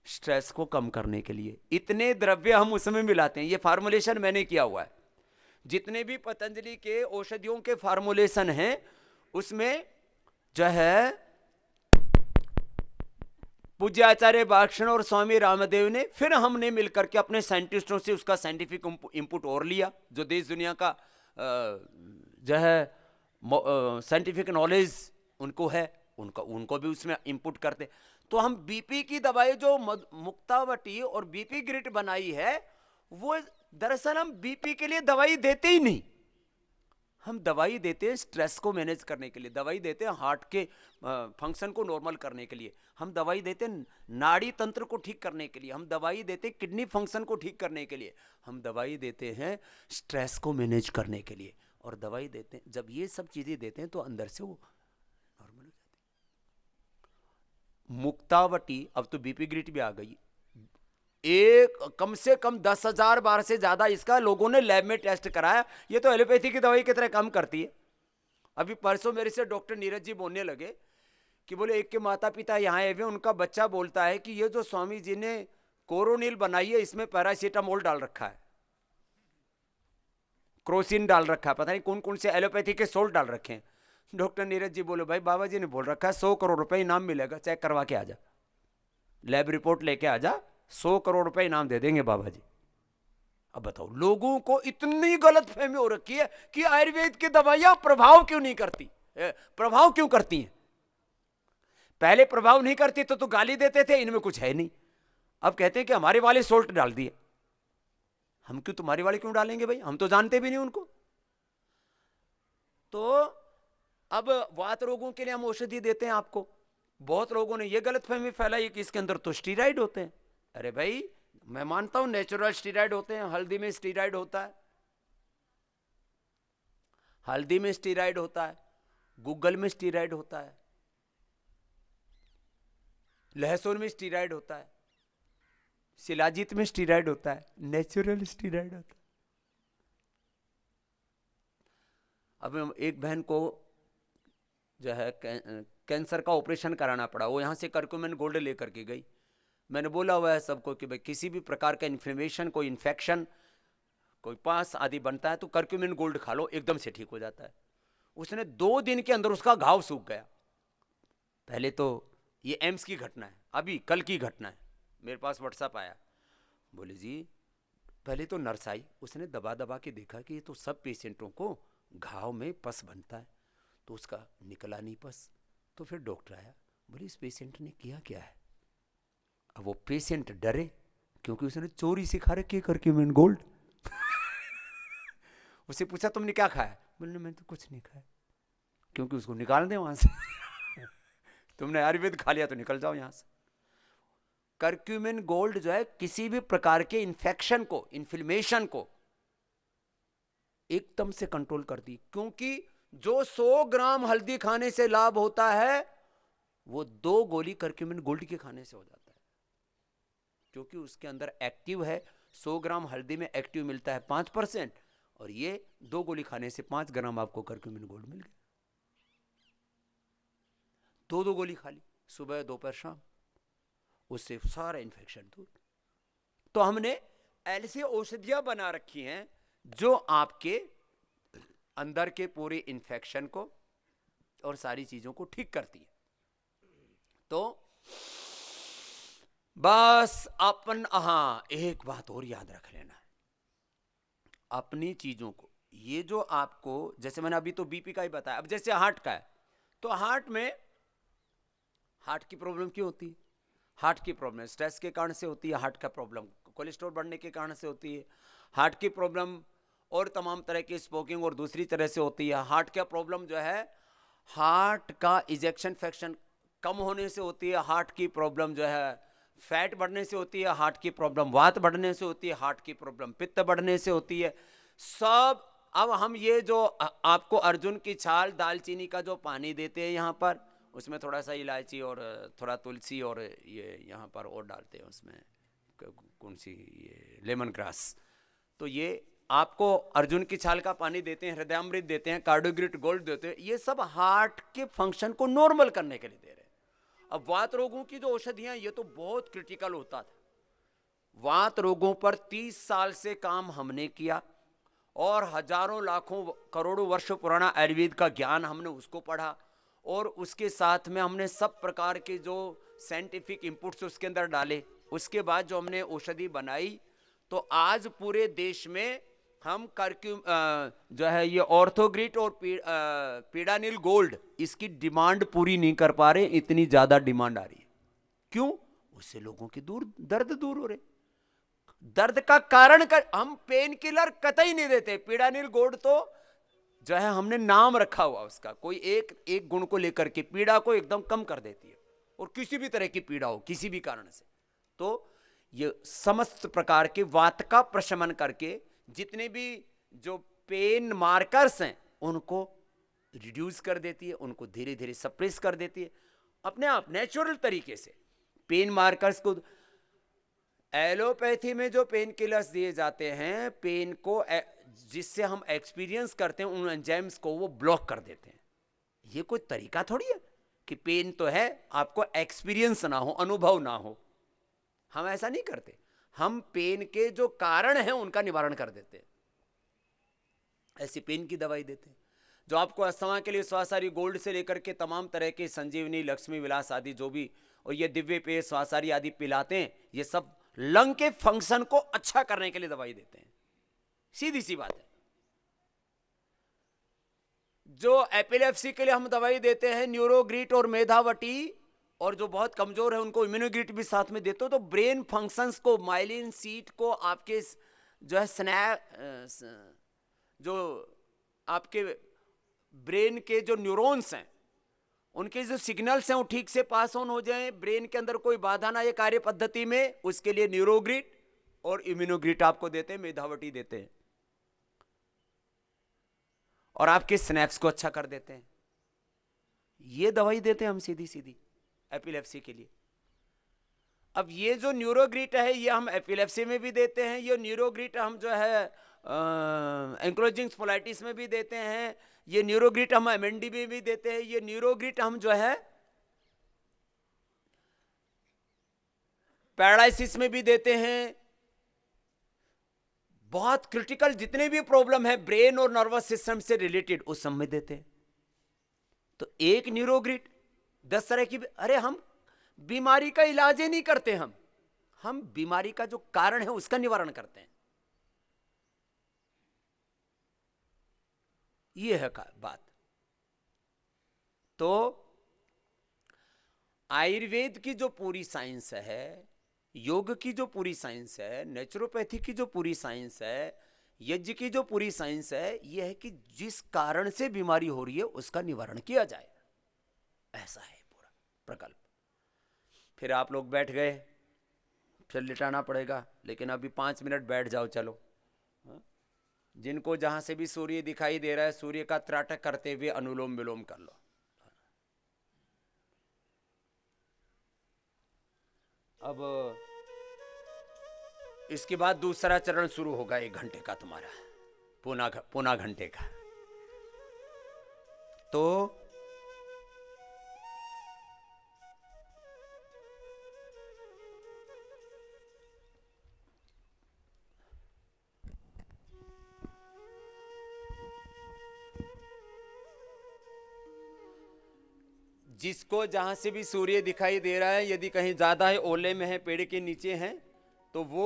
स्ट्रेस को कम करने के लिए। इतने द्रव्य हम उसमें मिलाते हैं। ये फार्मूलेशन मैंने किया हुआ है। जितने भी पतंजलि के औषधियों के फार्मूलेशन हैं उसमें जो है पूज्य आचार्य बालकृष्ण और स्वामी रामदेव ने, फिर हमने मिलकर के अपने साइंटिस्टों से उसका साइंटिफिक इंपुट और लिया, जो देश दुनिया का जो है साइंटिफिक नॉलेज उनको है, उनको भी उसमें इंपुट करते। तो हम बीपी की दवाई जो मुक्तावटी और बीपी ग्रिट बनाई है, वो दरअसल हम बीपी के लिए दवाई देते ही नहीं। हम दवाई देते हैं स्ट्रेस को मैनेज करने के लिए, दवाई देते हैं हार्ट के फंक्शन को नॉर्मल करने के लिए, हम दवाई देते हैं नाड़ी तंत्र को ठीक करने के लिए, हम दवाई देते हैं किडनी फंक्शन को ठीक करने के लिए, हम दवाई देते हैं स्ट्रेस को मैनेज करने के लिए, और दवाई देते हैं। जब ये सब चीजें देते हैं तो अंदर से वो नॉर्मल हो जाती है। मुक्तावटी, अब तो बीपी ग्रिट भी आ गई, एक कम से कम 10,000 बार से ज्यादा इसका लोगों ने लैब में टेस्ट कराया। ये तो एलोपैथी की दवाई की तरह काम करती है। अभी परसों मेरे से डॉक्टर नीरज जी बोलने लगे कि बोले एक के माता पिता यहाँ आए हुए, उनका बच्चा बोलता है कि ये जो स्वामी जी ने कोरोनिल बनाई है इसमें पैरासीटामोल डाल रखा है, क्रोसिन डाल रखा है, पता नहीं कौन कौन से एलोपैथी के सोल्ट डाल रखे हैं। डॉक्टर नीरज जी बोले भाई बाबा जी ने बोल रखा है 100 करोड़ रुपए इनाम मिलेगा, चेक करवा के आ जा, लैब रिपोर्ट लेके आ जा, 100 करोड़ रुपए इनाम दे देंगे बाबा जी। अब बताओ, लोगों को इतनी गलत फहमी हो रखी है कि आयुर्वेद की दवाइयां प्रभाव क्यों नहीं करती, प्रभाव क्यों करती हैं। पहले प्रभाव नहीं करती तो गाली देते थे इनमें कुछ है नहीं, अब कहते हैं कि हमारे वाले सोल्ट डाल दिए। हम क्यों तुम्हारे वाले क्यों डालेंगे भाई, हम तो जानते भी नहीं उनको। तो अब वात रोगों के लिए हम औषधि देते हैं आपको। बहुत लोगों ने यह गलतफहमी फैलाई कि इसके अंदर तो स्टीराइड होते हैं। अरे भाई मैं मानता हूं नेचुरल स्टीराइड होते हैं, हल्दी में स्टीराइड होता है, हल्दी में स्टीराइड होता है, गूगल में स्टीराइड होता है, लहसुन में स्टीराइड होता है, शिलाजीत में स्टीराइड होता है, नेचुरल स्टीराइड होता है। अब एक बहन को जो है कैंसर का ऑपरेशन कराना पड़ा, वो यहाँ से करक्यूमिन गोल्ड लेकर के गई। मैंने बोला हुआ है सबको कि भाई किसी भी प्रकार का इन्फ्लेमेशन, कोई इन्फेक्शन, कोई पास आदि बनता है तो करक्यूमिन गोल्ड खा लो, एकदम से ठीक हो जाता है। उसने 2 दिन के अंदर उसका घाव सूख गया। पहले तो ये एम्स की घटना है, अभी कल की घटना है, मेरे पास व्हाट्सएप आया, बोले जी पहले तो नर्स आई, उसने दबा दबा के देखा कि ये तो सब पेशेंटों को घाव में पस बनता है, तो उसका निकला नहीं पस। तो फिर डॉक्टर आया, बोले इस पेशेंट ने किया क्या है। अब वो पेशेंट डरे क्योंकि उसने चोरी से खा रखी करक्यूमिन गोल्ड। उसे पूछा तुमने क्या खाया, बोले मैंने तो कुछ नहीं खाया, क्योंकि उसको निकाल दे वहां से। तुमने आयुर्वेद खा लिया तो निकल जाओ यहां से। करक्यूमिन गोल्ड जो है किसी भी प्रकार के इन्फेक्शन को, इन्फ्लेमेशन को एकदम से कंट्रोल करती, क्योंकि जो 100 ग्राम हल्दी खाने से लाभ होता है वो 2 गोली करक्यूमिन गोल्ड के खाने से हो जाता है, क्योंकि उसके अंदर एक्टिव है। 100 ग्राम हल्दी में एक्टिव मिलता है 5%, और ये 2 गोली खाने से 5 ग्राम आपको करक्यूमिन गोल्ड मिल गया। 2 गोली खा ली, सुबह दोपहर शाम, उससे सारा इन्फेक्शन दूर। तो हमने ऐसी औषधियां बना रखी हैं जो आपके अंदर के पूरे इन्फेक्शन को और सारी चीजों को ठीक करती है। तो बस अपन, हाँ एक बात और याद रख लेना है, अपनी चीजों को, ये जो आपको, जैसे मैंने अभी तो बीपी का ही बताया, अब जैसे हार्ट का है, तो हार्ट में, हार्ट की प्रॉब्लम क्यों होती है, हार्ट की प्रॉब्लम स्ट्रेस के कारण से होती है, हार्ट का प्रॉब्लम कोलेस्ट्रॉल बढ़ने के कारण से होती है, हार्ट की प्रॉब्लम और तमाम तरह की स्मोकिंग और दूसरी तरह से होती है। हार्ट का प्रॉब्लम जो है, हार्ट का इजेक्शन फ्रैक्शन कम होने से होती है, हार्ट की प्रॉब्लम जो है फैट बढ़ने से होती है, हार्ट की प्रॉब्लम वात बढ़ने से होती है, हार्ट की प्रॉब्लम पित्त बढ़ने से होती है, सब। अब हम ये जो आपको अर्जुन की छाल, दालचीनी का जो पानी देते हैं यहाँ पर, उसमें थोड़ा सा इलायची और थोड़ा तुलसी और ये यहाँ पर और डालते हैं, उसमें कौन सी, ये लेमन ग्रास, तो ये आपको अर्जुन की छाल का पानी देते हैं, हृदयामृत देते हैं, कार्डियोग्रिट गोल्ड देते हैं, ये सब हार्ट के फंक्शन को नॉर्मल करने के लिए दे रहे हैं। अब वात रोगों की जो औषधियां, ये तो बहुत क्रिटिकल होता था। वात रोगों पर 30 साल से काम हमने किया, और हजारों लाखों करोड़ों वर्ष पुराना आयुर्वेद का ज्ञान हमने उसको पढ़ा, और उसके साथ में हमने सब प्रकार के जो साइंटिफिक इंपुट्स उसके अंदर डाले, उसके बाद जो हमने औषधि बनाई, तो आज पूरे देश में हम जो है ये ऑर्थोग्रिट और पीडानिल गोल्ड, इसकी डिमांड पूरी नहीं कर पा रहे, इतनी ज्यादा डिमांड आ रही है। क्यों? उससे लोगों की दर्द दूर हो रहे। दर्द का कारण हम पेन किलर कतई नहीं देते। पीडानिल गोल्ड तो जो है हमने नाम रखा हुआ उसका, कोई एक गुण को लेकर के पीड़ा को एकदम कम कर देती है, और किसी भी तरह की पीड़ा हो किसी भी कारण से, तो ये समस्त प्रकार के वात का प्रशमन करके जितने भी जो पेन मार्कर्स हैं उनको रिड्यूस कर देती है, उनको धीरे धीरे सप्रेस कर देती है अपने आप नेचुरल तरीके से। पेन मार्कर्स को, एलोपैथी में जो पेन किलर्स दिए जाते हैं, पेन को जिससे हम एक्सपीरियंस करते हैं उन एंजाइम्स को वो ब्लॉक कर देते हैं। ये कोई तरीका थोड़ी है कि पेन तो है, आपको एक्सपीरियंस ना हो, अनुभव ना हो। हम ऐसा नहीं करते, हम पेन के जो कारण हैं उनका निवारण कर देते हैं, ऐसी पेन की दवाई देते हैं। जो आपको अस्थमा के लिए स्वासारी गोल्ड से लेकर के तमाम तरह के संजीवनी, लक्ष्मी विलास आदि जो भी, और ये दिव्य पेय स्वासारी आदि पिलाते हैं, ये सब लंग के फंक्शन को अच्छा करने के लिए दवाई देते हैं। सीधी सी बात है। जो एपिलेप्सी के लिए हम दवाई देते हैं न्यूरोग्रीट और मेधावटी, और जो बहुत कमजोर है उनको इम्यूनोग्रीट भी साथ में देते हो, तो ब्रेन फंक्शंस को, माइलिन सीट को, आपके जो है जो आपके ब्रेन के जो न्यूरॉन्स हैं उनके जो सिग्नल्स हैं वो ठीक से पास ऑन हो जाएं, ब्रेन के अंदर कोई बाधा ना आए कार्य पद्धति में, उसके लिए न्यूरोग्रिड और इम्यूनोग्रिड आपको देते हैं, मेधावटी देते हैं, और आपके स्नैप्स को अच्छा कर देते हैं। ये दवाई देते हैं हम सीधी सीधी एपिलेप्सी के लिए। अब ये जो न्यूरोग्रिड है ये हम एपिलेप्सी में भी देते हैं, ये न्यूरोग्रिड हम जो है एंक्लोजिंग स्पोलाइटिस में भी देते हैं, ये न्यूरोग्रिड हम एमएनडी में भी देते हैं, ये न्यूरोग्रिड हम जो है पैरालिसिस में भी देते हैं। बहुत क्रिटिकल जितने भी प्रॉब्लम है ब्रेन और नर्वस सिस्टम से रिलेटेड उस सब में देते हैं। तो एक न्यूरोग्रिड 10 तरह की, अरे हम बीमारी का इलाज ही नहीं करते, हम बीमारी का जो कारण है उसका निवारण करते हैं। ये है बात। तो आयुर्वेद की जो पूरी साइंस है, योग की जो पूरी साइंस है, नेचुरोपैथी की जो पूरी साइंस है, यज्ञ की जो पूरी साइंस है, यह है कि जिस कारण से बीमारी हो रही है उसका निवारण किया जाए, ऐसा है पूरा प्रकल्प। फिर आप लोग बैठ गए, फिर लिटाना पड़ेगा, लेकिन अभी 5 मिनट बैठ जाओ, चलो। जिनको जहां से भी सूर्य दिखाई दे रहा है, सूर्य का त्राटक करते हुए अनुलोम विलोम कर लो। अब इसके बाद दूसरा चरण शुरू होगा 1 घंटे का तुम्हारा, पौना घंटे का। तो जिसको जहां से भी सूर्य दिखाई दे रहा है, यदि कहीं ज्यादा है, ओले में है, पेड़ के नीचे है, तो वो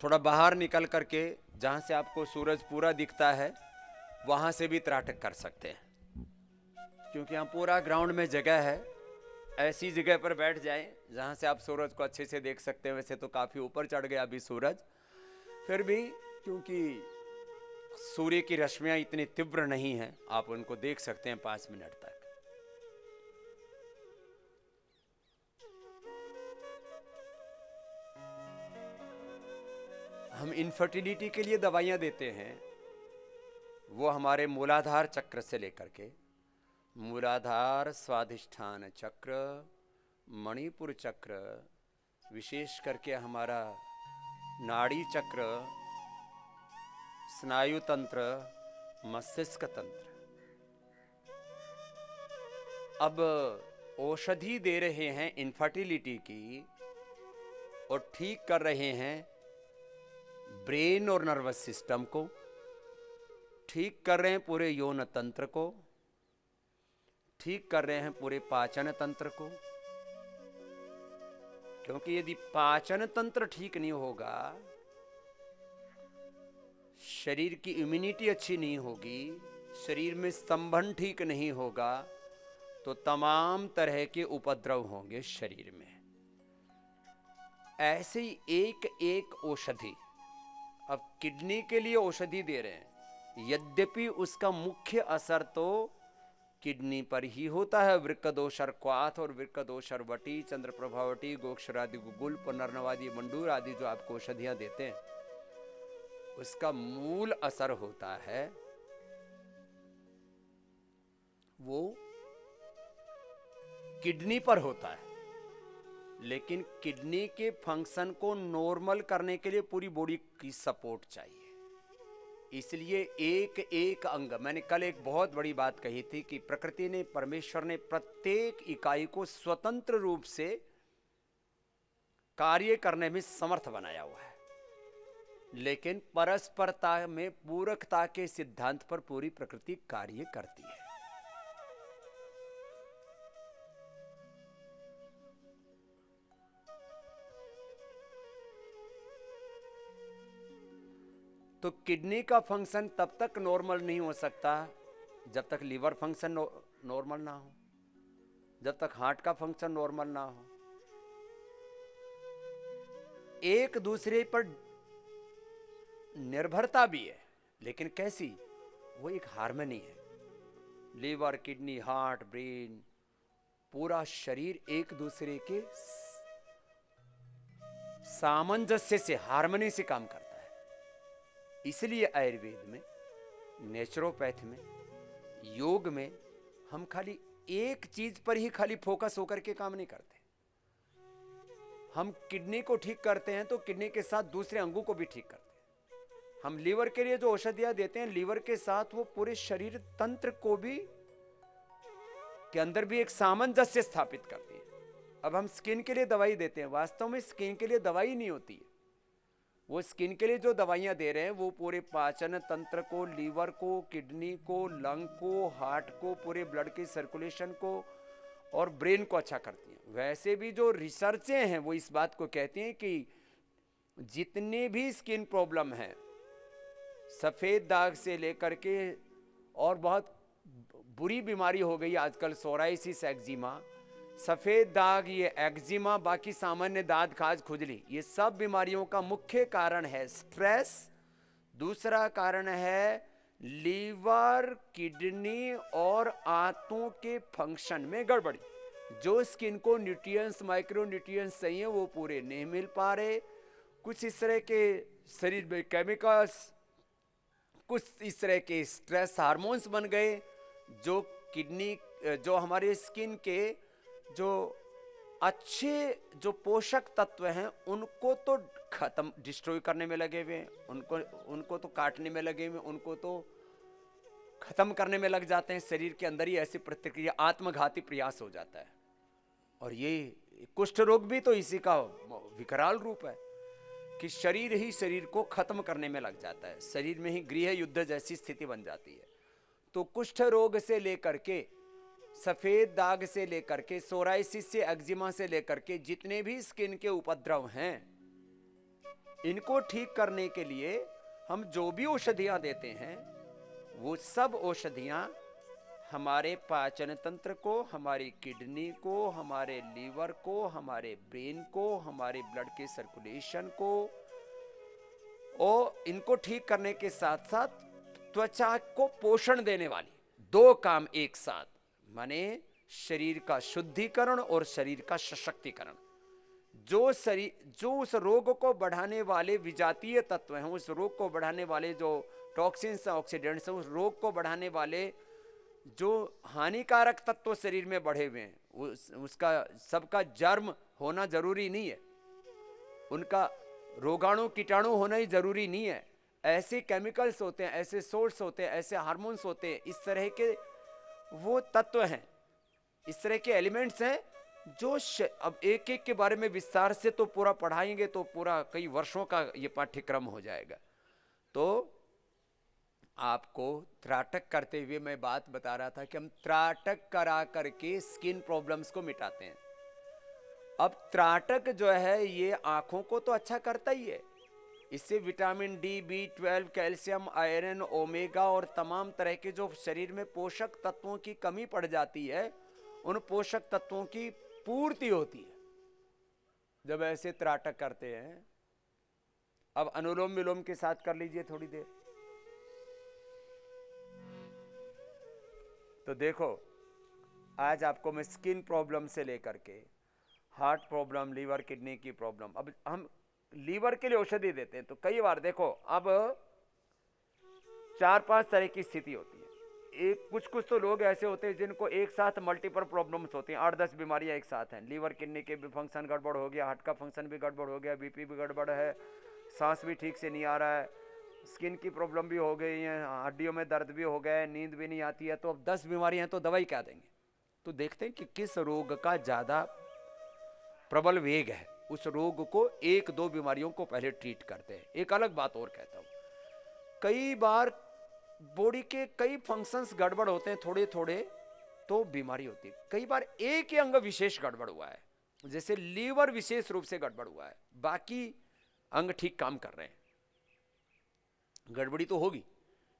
थोड़ा बाहर निकल करके जहां से आपको सूरज पूरा दिखता है वहां से भी त्राटक कर सकते हैं, क्योंकि यहाँ पूरा ग्राउंड में जगह है। ऐसी जगह पर बैठ जाएं जहां से आप सूरज को अच्छे से देख सकते हैं। वैसे तो काफी ऊपर चढ़ गया अभी सूरज, फिर भी क्योंकि सूर्य की रश्मियां इतनी तीव्र नहीं हैं, आप उनको देख सकते हैं 5 मिनट तक। हम इनफर्टिलिटी के लिए दवाइयां देते हैं, वो हमारे मूलाधार चक्र से लेकर के मूलाधार, स्वाधिष्ठान चक्र, मणिपुर चक्र, विशेष करके हमारा नाड़ी चक्र, स्नायु तंत्र, मस्तिष्क तंत्र। अब औषधि दे रहे हैं इनफर्टिलिटी की, और ठीक कर रहे हैं ब्रेन और नर्वस सिस्टम को, ठीक कर रहे हैं पूरे यौन तंत्र को, ठीक कर रहे हैं पूरे पाचन तंत्र को। क्योंकि यदि पाचन तंत्र ठीक नहीं होगा, शरीर की इम्यूनिटी अच्छी नहीं होगी, शरीर में स्तंभन ठीक नहीं होगा, तो तमाम तरह के उपद्रव होंगे शरीर में। ऐसे ही एक एक औषधि, अब किडनी के लिए औषधि दे रहे हैं, यद्यपि उसका मुख्य असर तो किडनी पर ही होता है। वृक्कदोषर क्वाथ और वृक्कदोषर वटी, चंद्र प्रभावटी, गोक्षरादि गुगुल, पुनर्नवादी मंडूर आदि जो आपको औषधियां देते हैं, उसका मूल असर होता है वो किडनी पर होता है। लेकिन किडनी के फंक्शन को नॉर्मल करने के लिए पूरी बॉडी की सपोर्ट चाहिए। इसलिए एक एक अंग, मैंने कल एक बहुत बड़ी बात कही थी कि प्रकृति ने, परमेश्वर ने प्रत्येक इकाई को स्वतंत्र रूप से कार्य करने में समर्थ बनाया हुआ है, लेकिन परस्परता में पूरकता के सिद्धांत पर पूरी प्रकृति कार्य करती है। तो किडनी का फंक्शन तब तक नॉर्मल नहीं हो सकता जब तक लीवर फंक्शन नॉर्मल ना हो, जब तक हार्ट का फंक्शन नॉर्मल ना हो। एक दूसरे पर निर्भरता भी है, लेकिन कैसी? वो एक हार्मनी है। लीवर, किडनी, हार्ट, ब्रेन, पूरा शरीर एक दूसरे के सामंजस्य से, हार्मनी से काम करता है। इसलिए आयुर्वेद में, नेचुरोपैथ में, योग में हम खाली एक चीज पर ही खाली फोकस होकर के काम नहीं करते। हम किडनी को ठीक करते हैं तो किडनी के साथ दूसरे अंगों को भी ठीक करते हैं। हम लीवर के लिए जो औषधियां देते हैं, लीवर के साथ वो पूरे शरीर तंत्र को भी के अंदर भी एक सामंजस्य स्थापित करती है। अब हम स्किन के लिए दवाई देते हैं, वास्तव में स्किन के लिए दवाई नहीं होती है। वो स्किन के लिए जो दवाइयां दे रहे हैं वो पूरे पाचन तंत्र को, लीवर को, किडनी को, लंग को, हार्ट को, पूरे ब्लड की सर्कुलेशन को और ब्रेन को अच्छा करती हैं। वैसे भी जो रिसर्चें हैं वो इस बात को कहती हैं कि जितने भी स्किन प्रॉब्लम हैं, सफेद दाग से लेकर के और बहुत बुरी बीमारी हो गई आजकल सोराइसिस, एक्जिमा, सफेद दाग, ये एक्जिमा, बाकी सामान्य दाद, खाज, खुजली, ये सब बीमारियों का मुख्य कारण है स्ट्रेस। दूसरा कारण है लीवर, किडनी और आंतों के फंक्शन में गड़बड़ी। जो स्किन को न्यूट्रिएंट्स, माइक्रो न्यूट्रिएंट्स चाहिए वो पूरे नहीं मिल पा रहे। कुछ इस तरह के शरीर में केमिकल्स, कुछ इस तरह के स्ट्रेस हार्मोन्स बन गए जो किडनी, जो हमारे स्किन के जो अच्छे जो पोषक तत्व हैं उनको तो खत्म, डिस्ट्रॉय करने में लगे हुए हैं, उनको तो काटने में लगे हुए, उनको तो खत्म करने में लग जाते हैं। शरीर के अंदर ही ऐसी प्रतिक्रिया, आत्मघाती प्रयास हो जाता है। और ये कुष्ठ रोग भी तो इसी का विकराल रूप है कि शरीर ही शरीर को खत्म करने में लग जाता है, शरीर में ही गृह युद्ध जैसी स्थिति बन जाती है। तो कुष्ठ रोग से लेकर के, सफेद दाग से लेकर के, सोराइसिस से, एक्जिमा से लेकर के जितने भी स्किन के उपद्रव हैं, इनको ठीक करने के लिए हम जो भी औषधियां देते हैं वो सब औषधियां हमारे पाचन तंत्र को, हमारी किडनी को, हमारे लीवर को, हमारे ब्रेन को, हमारे ब्लड के सर्कुलेशन को, और इनको ठीक करने के साथ साथ त्वचा को पोषण देने वाली, दो काम एक साथ, माने शरीर का शुद्धिकरण और शरीर का सशक्तिकरण। जो उस रोग को बढ़ाने वाले विजातीय तत्व हैं, उस रोग को बढ़ाने वाले जो टॉक्सिन्स, ऑक्सीडेंट्स हैं, उस रोग को बढ़ाने वाले जो हानिकारक तत्व शरीर में बढ़े हुए हैं, उसका सबका जर्म होना जरूरी नहीं है, उनका रोगाणु कीटाणु होना ही जरूरी नहीं है। ऐसे केमिकल्स होते हैं, ऐसे सोर्स होते हैं, ऐसे हार्मोन्स होते हैं, इस तरह के वो तत्व हैं, इस तरह के एलिमेंट्स हैं जो अब एक एक के बारे में विस्तार से तो पूरा पढ़ाएंगे तो पूरा कई वर्षों का ये पाठ्यक्रम हो जाएगा। तो आपको त्राटक करते हुए मैं बात बता रहा था कि हम त्राटक करा करके स्किन प्रॉब्लम्स को मिटाते हैं। अब त्राटक जो है ये आंखों को तो अच्छा करता ही है, इससे vitamin D, B12, calcium, iron, omega और तमाम तरह के जो शरीर में पोषक तत्वों की कमी पड़ जाती है, उन पोषक तत्वों की पूर्ति होती है जब ऐसे त्राटक करते हैं। अब अनुलोम विलोम के साथ कर लीजिए थोड़ी देर, तो देखो आज आपको मैं स्किन प्रॉब्लम से लेकर के हार्ट प्रॉब्लम, लीवर, किडनी की प्रॉब्लम, अब हम लीवर के लिए औषधि देते हैं तो कई बार देखो अब 4-5 तरह की स्थिति होती है। एक कुछ तो लोग ऐसे होते हैं जिनको एक साथ मल्टीपल प्रॉब्लम्स होती हैं, 8-10 बीमारियां एक साथ हैं। लीवर, किडनी के भी फंक्शन गड़बड़ हो गया, हार्ट का फंक्शन भी गड़बड़ हो गया, बीपी भी गड़बड़ है, सांस भी ठीक से नहीं आ रहा है, स्किन की प्रॉब्लम भी हो गई है, हड्डियों में दर्द भी हो गया है, नींद भी नहीं आती है, तो अब 10 बीमारियां हैं तो दवाई क्या देंगे? तो देखते हैं कि किस रोग का ज्यादा प्रबल वेग है, उस रोग को एक दो बीमारियों को पहले ट्रीट करते हैं। एक अलग बात और कहता हूं, कई बार बॉडी के कई फंक्शंस गड़बड़ होते हैं थोड़े थोड़े, तो बीमारी होती है। कई बार एक ही अंग विशेष गड़बड़ हुआ है, जैसे लीवर विशेष रूप से गड़बड़ हुआ है, बाकी अंग ठीक काम कर रहे हैं, गड़बड़ी तो होगी।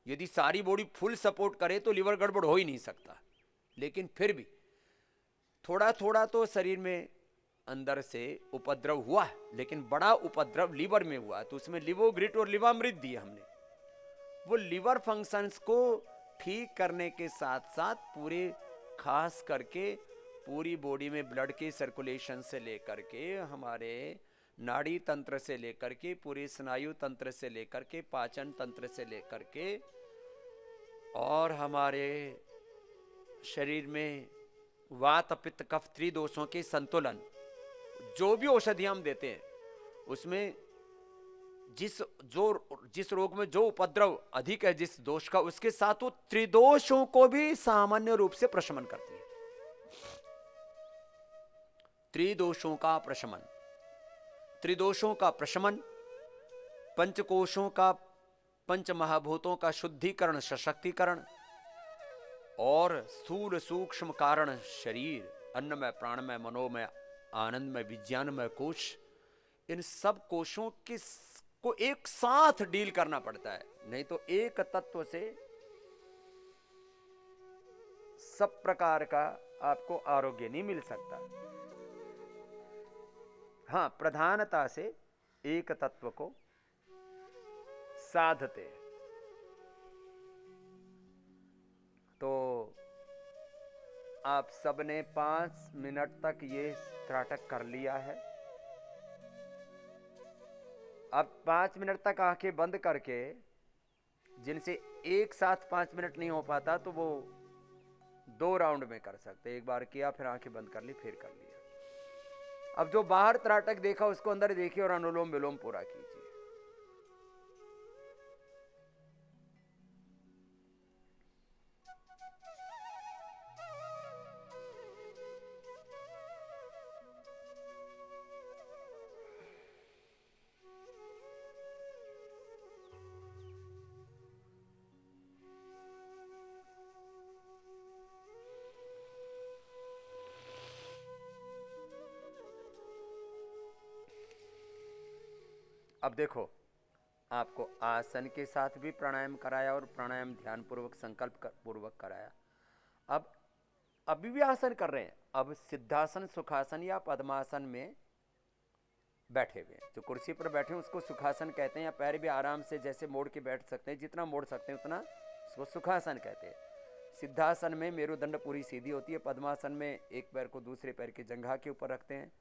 यदि सारी बॉडी फुल सपोर्ट करे तो लीवर गड़बड़ हो ही नहीं सकता, लेकिन फिर भी थोड़ा थोड़ा तो शरीर में अंदर से उपद्रव हुआ है, लेकिन बड़ा उपद्रव लीवर में हुआ है, तो उसमें लिवोग्रिट और लिवामृत दिए हमने। वो लीवर फंक्शंस को ठीक करने के साथ साथ पूरे, खास करके पूरी बॉडी में ब्लड के सर्कुलेशन से लेकर के, हमारे नाड़ी तंत्र से लेकर के, पूरे स्नायु तंत्र से लेकर के, पाचन तंत्र से लेकर के, और हमारे शरीर में वात पित्त कफ त्रिदोषों के संतुलन, जो भी औषधियां हम देते हैं उसमें जिस रोग में जो उपद्रव अधिक है, जिस दोष का, उसके साथ वो त्रिदोषों को भी सामान्य रूप से प्रशमन करती है। त्रिदोषों का प्रशमन, त्रिदोषों का प्रशमन, पंचकोशों का, पंच महाभूतों का शुद्धिकरण, सशक्तिकरण, और स्थूल सूक्ष्म कारण शरीर, अन्नमय, प्राणमय, मनोमय, आनंदमय, विज्ञानमय कोश, इन सब कोशों को एक साथ डील करना पड़ता है, नहीं तो एक तत्व से सब प्रकार का आपको आरोग्य नहीं मिल सकता। हाँ, प्रधानता से एक तत्व को साधते। तो आप सबने 5 मिनट तक ये त्राटक कर लिया है। अब 5 मिनट तक आंखें बंद करके, जिनसे एक साथ 5 मिनट नहीं हो पाता तो वो 2 राउंड में कर सकते। एक बार किया, फिर आंखें बंद कर ली, फिर कर लिया। अब जो बाहर त्राटक देखा उसको अंदर देखिए और अनुलोम विलोम पूरा कीजिए। अब देखो, आपको आसन के साथ भी प्राणायाम कराया और प्राणायाम ध्यान पूर्वक संकल्प पूर्वक कराया। अब अभी भी आसन कर रहे हैं। अब सिद्धासन, सुखासन या पद्मासन में बैठे हुए हैं। जो कुर्सी पर बैठे हैं उसको सुखासन कहते हैं, या पैर भी आराम से जैसे मोड़ के बैठ सकते हैं, जितना मोड़ सकते हैं उतना, उसको सुखासन कहते हैं। सिद्धासन में मेरुदंड पूरी सीधी होती है। पद्मासन में एक पैर को दूसरे पैर की जंघा के ऊपर रखते हैं।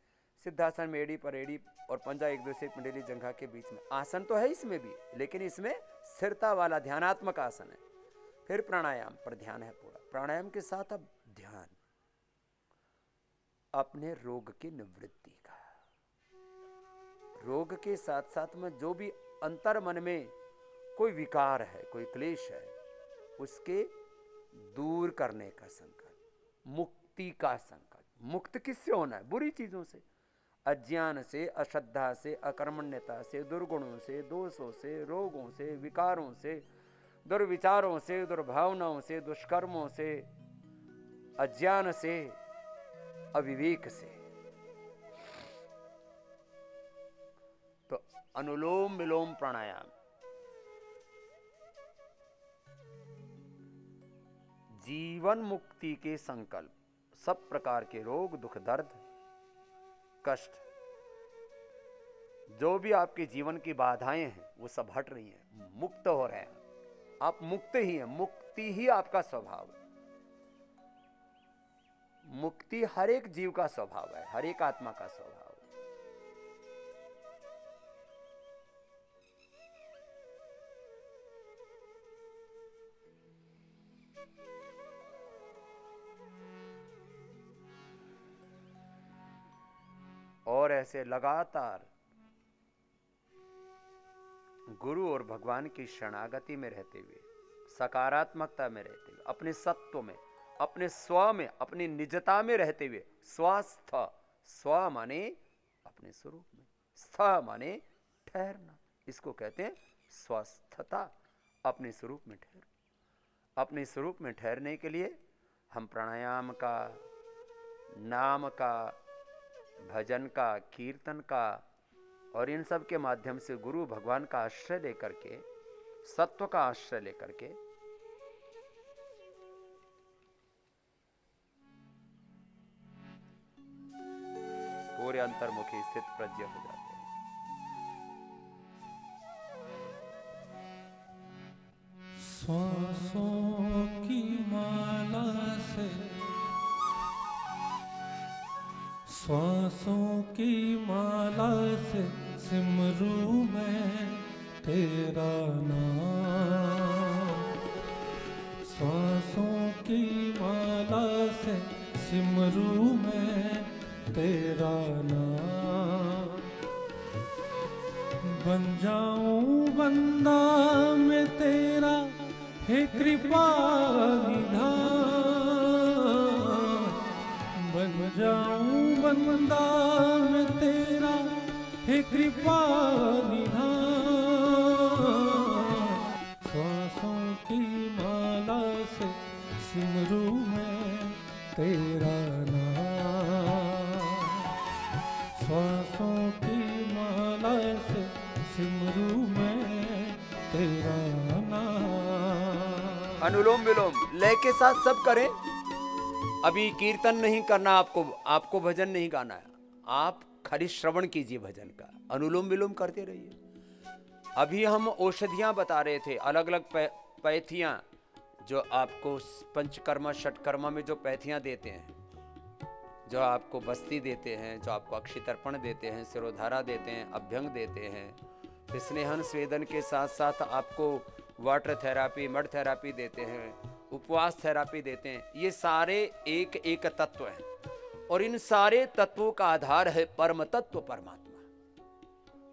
सिद्धासन में एड़ी पर एड़ी और पंजा एक दूसरे पिंडली जंघा के बीच में। आसन तो है इसमें भी, लेकिन इसमें स्थिरता वाला ध्यानात्मक आसन है। फिर प्राणायाम पर ध्यान है पूरा। प्राणायाम के साथ अब ध्यान अपने रोग की निवृत्ति का। रोग के साथ साथ में जो भी अंतर मन में कोई विकार है, कोई क्लेश है, उसके दूर करने का संकल्प, मुक्ति का संकल्प। मुक्त किससे होना है? बुरी चीजों से, अज्ञान से, अश्रद्धा से, अकर्मण्यता से, दुर्गुणों से, दोषों से, रोगों से, विकारों से, दुर्विचारों से, दुर्भावनाओं से, दुष्कर्मों से, अज्ञान से, अविवेक से। तो अनुलोम विलोम प्राणायाम जीवन मुक्ति के संकल्प, सब प्रकार के रोग, दुख, दर्द, कष्ट, जो भी आपके जीवन की बाधाएं हैं वो सब हट रही हैं, मुक्त हो रहे हैं। आप मुक्त ही हैं, मुक्ति ही आपका स्वभाव है। मुक्ति हर एक जीव का स्वभाव है, हर एक आत्मा का स्वभाव है। और ऐसे लगातार गुरु और भगवान की शरणागति में रहते हुए, सकारात्मकता में रहते हुए, अपने सत्व में, अपने स्व में, अपनी निजता में रहते हुए, स्वस्थ, स्व माने अपने स्वरूप में, स्थ माने ठहरना, इसको कहते हैं स्वस्थता। अपने स्वरूप में ठहर। अपने स्वरूप में ठहरने के लिए हम प्राणायाम का, नाम का, भजन का, कीर्तन का और इन सब के माध्यम से गुरु भगवान का आश्रय लेकर के, सत्व का आश्रय लेकर के पूरे अंतर्मुखी स्थित प्रज्ञ हो जाते हैं। श्वासों की माला से, श्वासों की माला से सिमरू मैं तेरा नाम। श्वासों की माला से सिमरू मैं तेरा नाम। बन जाऊं बंदा मैं तेरा, हे कृपा निधान। बन जाऊं बंदा मैं तेरा, हे कृपा निधान। श्वासों की माला से सिमरू मैं तेरा नाम। श्वासों की माला से सिमरू मैं तेरा नाम। अनुलोम विलोम लय के साथ सब करें। अभी कीर्तन नहीं करना आपको भजन नहीं गाना है, आप खाली श्रवण कीजिए भजन का, अनुलोम विलोम करते रहिए। अभी हम औषधियां बता रहे थे, अलग अलग पैथियां जो आपको पंचकर्मा षटकर्मा में जो पैथियां देते हैं, जो आपको बस्ती देते हैं, जो आपको अक्षितर्पण देते हैं, सिरोधारा देते हैं, अभ्यंग देते हैं, स्नेहन स्वेदन के साथ साथ आपको वाटर थेरापी, मड थेरापी देते हैं, उपवास थेरापी देते हैं। ये सारे एक एक तत्व हैं और इन सारे तत्वों का आधार है परम तत्व परमात्मा।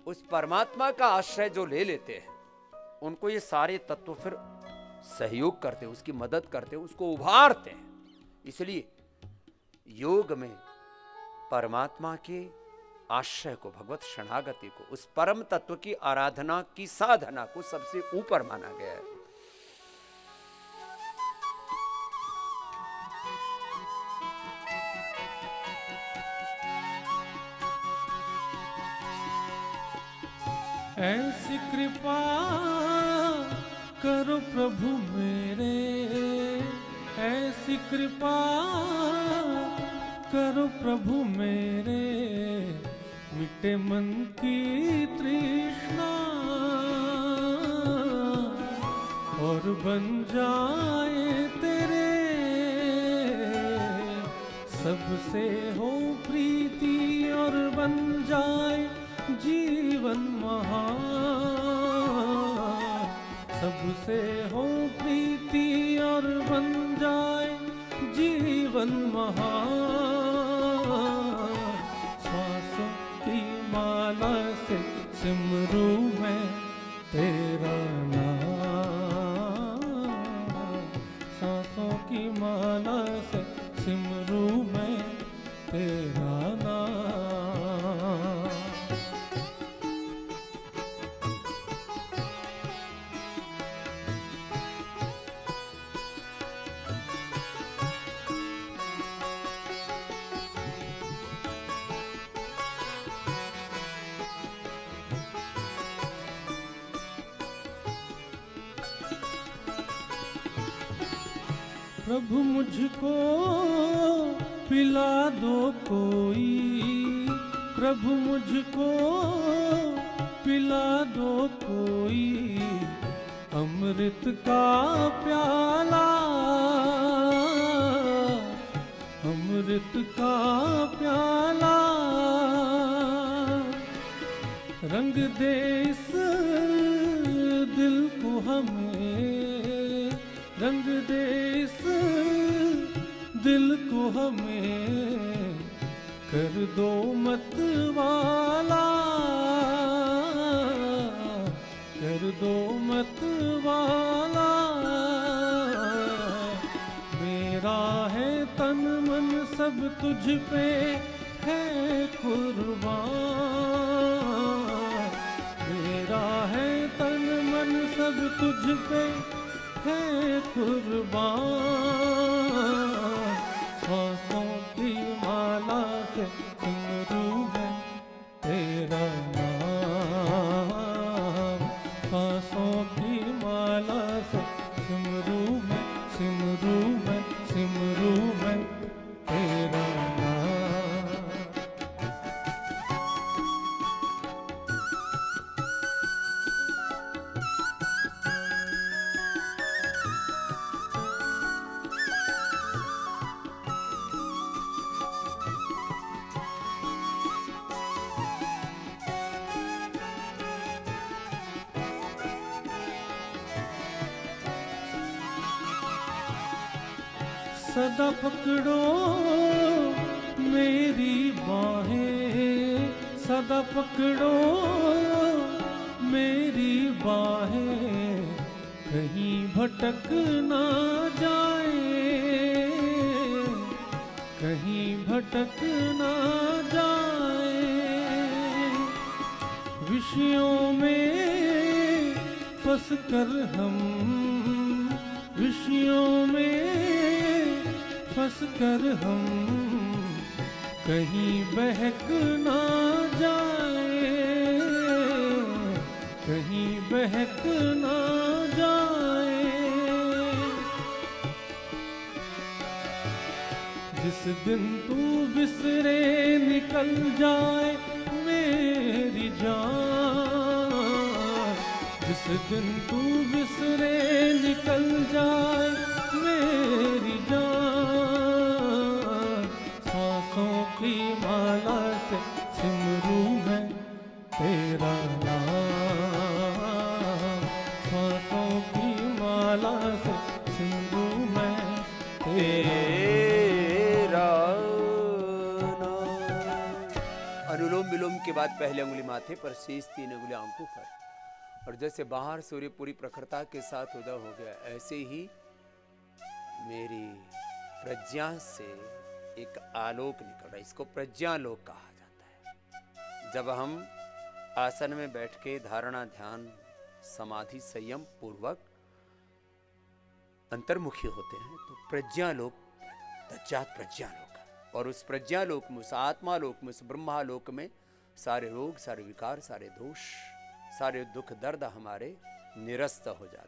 उस परमात्मा का आश्रय जो ले लेते हैं उनको ये सारे तत्व फिर सहयोग करते, उसकी मदद करते, उसको उभारते हैं। इसलिए योग में परमात्मा के आश्रय को, भगवत शरणागति को, उस परम तत्व की आराधना की साधना को सबसे ऊपर माना गया है। ऐसी कृपा करो प्रभु मेरे, ऐसी कृपा करो प्रभु मेरे, मिटे मन की तृष्णा और बन जाए तेरे, सबसे हो प्रीति और बन जाए जीवन महान। सबसे हो प्रीति और बन जाए जीवन महान। श्वासों की माला से सिमरू मैं तेरा नाम। सांसों की माला से सिमरू मैं तेरा नाम। प्रभु मुझको पिला दो कोई, प्रभु मुझको पिला दो कोई, अमृत का प्याला, अमृत का प्याला। रंग दे इस दिल को हमें, रंग दे इस दिल को हमें, कर दो मत वाला, कर कर दो मत वाला, मेरा है तन मन सब तुझ पे है कुर्बान, मेरा है तन मन सब तुझ पे है कुर्बान। सांसों की माला से सिमरू है तेरा नाम, सांसों की माला से सिमरू मैं, सिमरू मैं, सिमरू मैं तेरा नाम। सदा पकड़ो मेरी बाहें, सदा पकड़ो मेरी बाहें, कहीं भटक ना जाए, कहीं भटक ना जाए। विषयों में फंस कर हम, विषयों में फंस कर हम, कहीं बहक ना जाए, कहीं बहक ना जाए। जिस दिन तू बिसरे निकल जाए मेरी जान, जिस दिन तू बिसरे निकल जाए मेरी जान, सांसों की माला से सिमरू मैं तेरा नाम, सांसों की माला से सिमरू मैं तेरा नाम। अनुलोम विलोम के बाद पहले उंगली माथे पर, शेष 3 उंगली आंखों पर, और जैसे बाहर सूर्य पूरी प्रखरता के साथ उदय हो गया, ऐसे ही मेरी प्रज्ञा से एक आलोक निकल रहा है। इसको प्रज्ञालोक कहा जाता है। जब हम आसन में बैठ के धारणा, ध्यान, समाधि, संयम पूर्वक अंतर्मुखी होते हैं तो प्रज्ञालोक, तज्जात प्रज्ञालोक, और उस प्रज्ञालोक में, उस आत्मालोक में, उस ब्रह्मालोक में सारे रोग, सारे विकार, सारे दोष, सारे दुख दर्द हमारे निरस्त हो जाते हैं।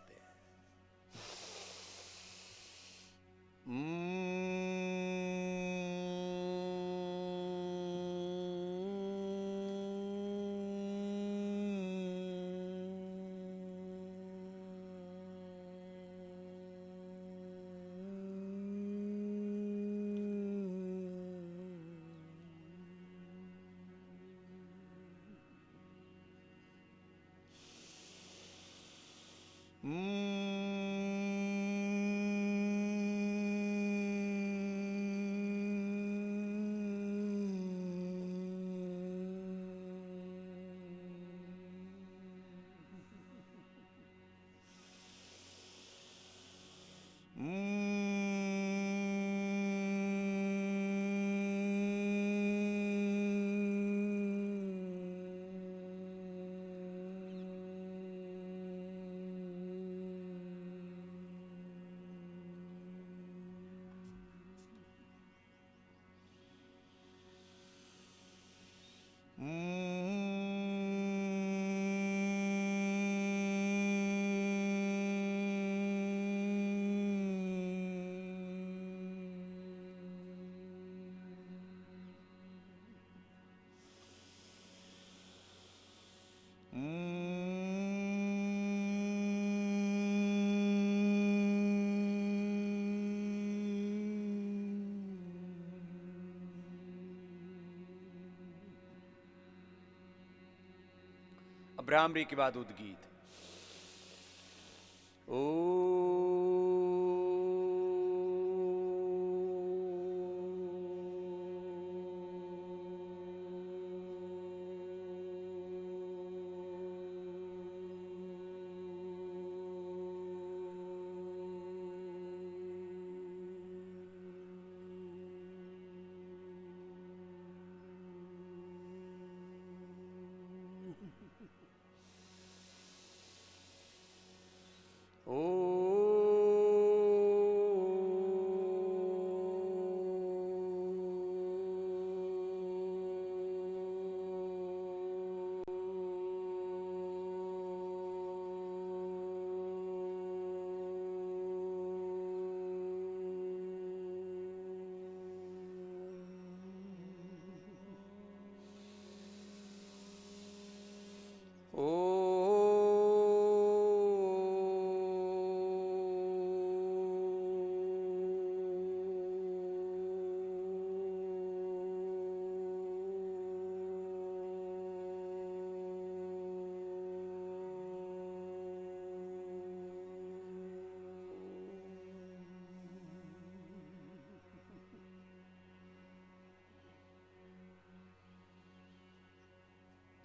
अब भ्रामरी के बाद उद्गीत।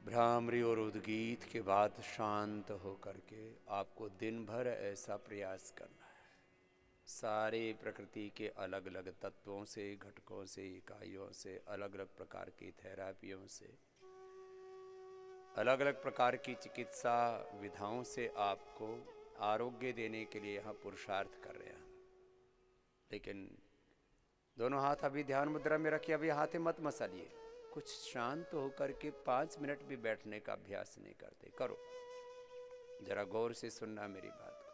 भ्रामरी और उद्गीत के बाद शांत होकर के आपको दिन भर ऐसा प्रयास करना है, सारे प्रकृति के अलग अलग तत्वों से, घटकों से, इकाइयों से, अलग अलग प्रकार की थेरापियों से, अलग अलग प्रकार की चिकित्सा विधाओं से आपको आरोग्य देने के लिए यहाँ पुरुषार्थ कर रहे हैं। लेकिन दोनों हाथ अभी ध्यान मुद्रा में रखिए, अभी हाथे मत मसलिए, कुछ शांत होकर के 5 मिनट भी बैठने का अभ्यास नहीं करते, करो। जरा गौर से सुनना मेरी बात को।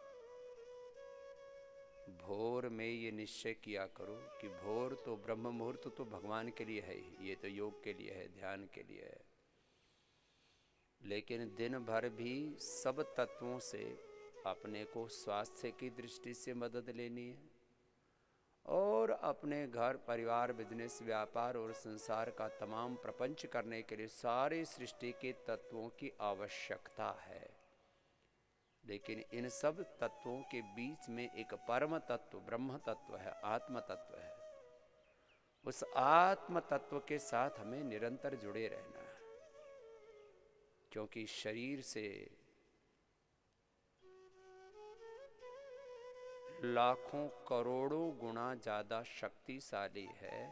भोर में ये निश्चय किया करो कि भोर तो ब्रह्म मुहूर्त तो भगवान के लिए है ही, ये तो योग के लिए है, ध्यान के लिए है। लेकिन दिन भर भी सब तत्वों से अपने को स्वास्थ्य की दृष्टि से मदद लेनी है और अपने घर परिवार बिजनेस व्यापार और संसार का तमाम प्रपंच करने के लिए सारे सृष्टि के तत्वों की आवश्यकता है। लेकिन इन सब तत्वों के बीच में एक परम तत्व ब्रह्म तत्व है, आत्म तत्व है। उस आत्म तत्व के साथ हमें निरंतर जुड़े रहना है, क्योंकि शरीर से लाखों करोड़ों गुना ज्यादा शक्तिशाली है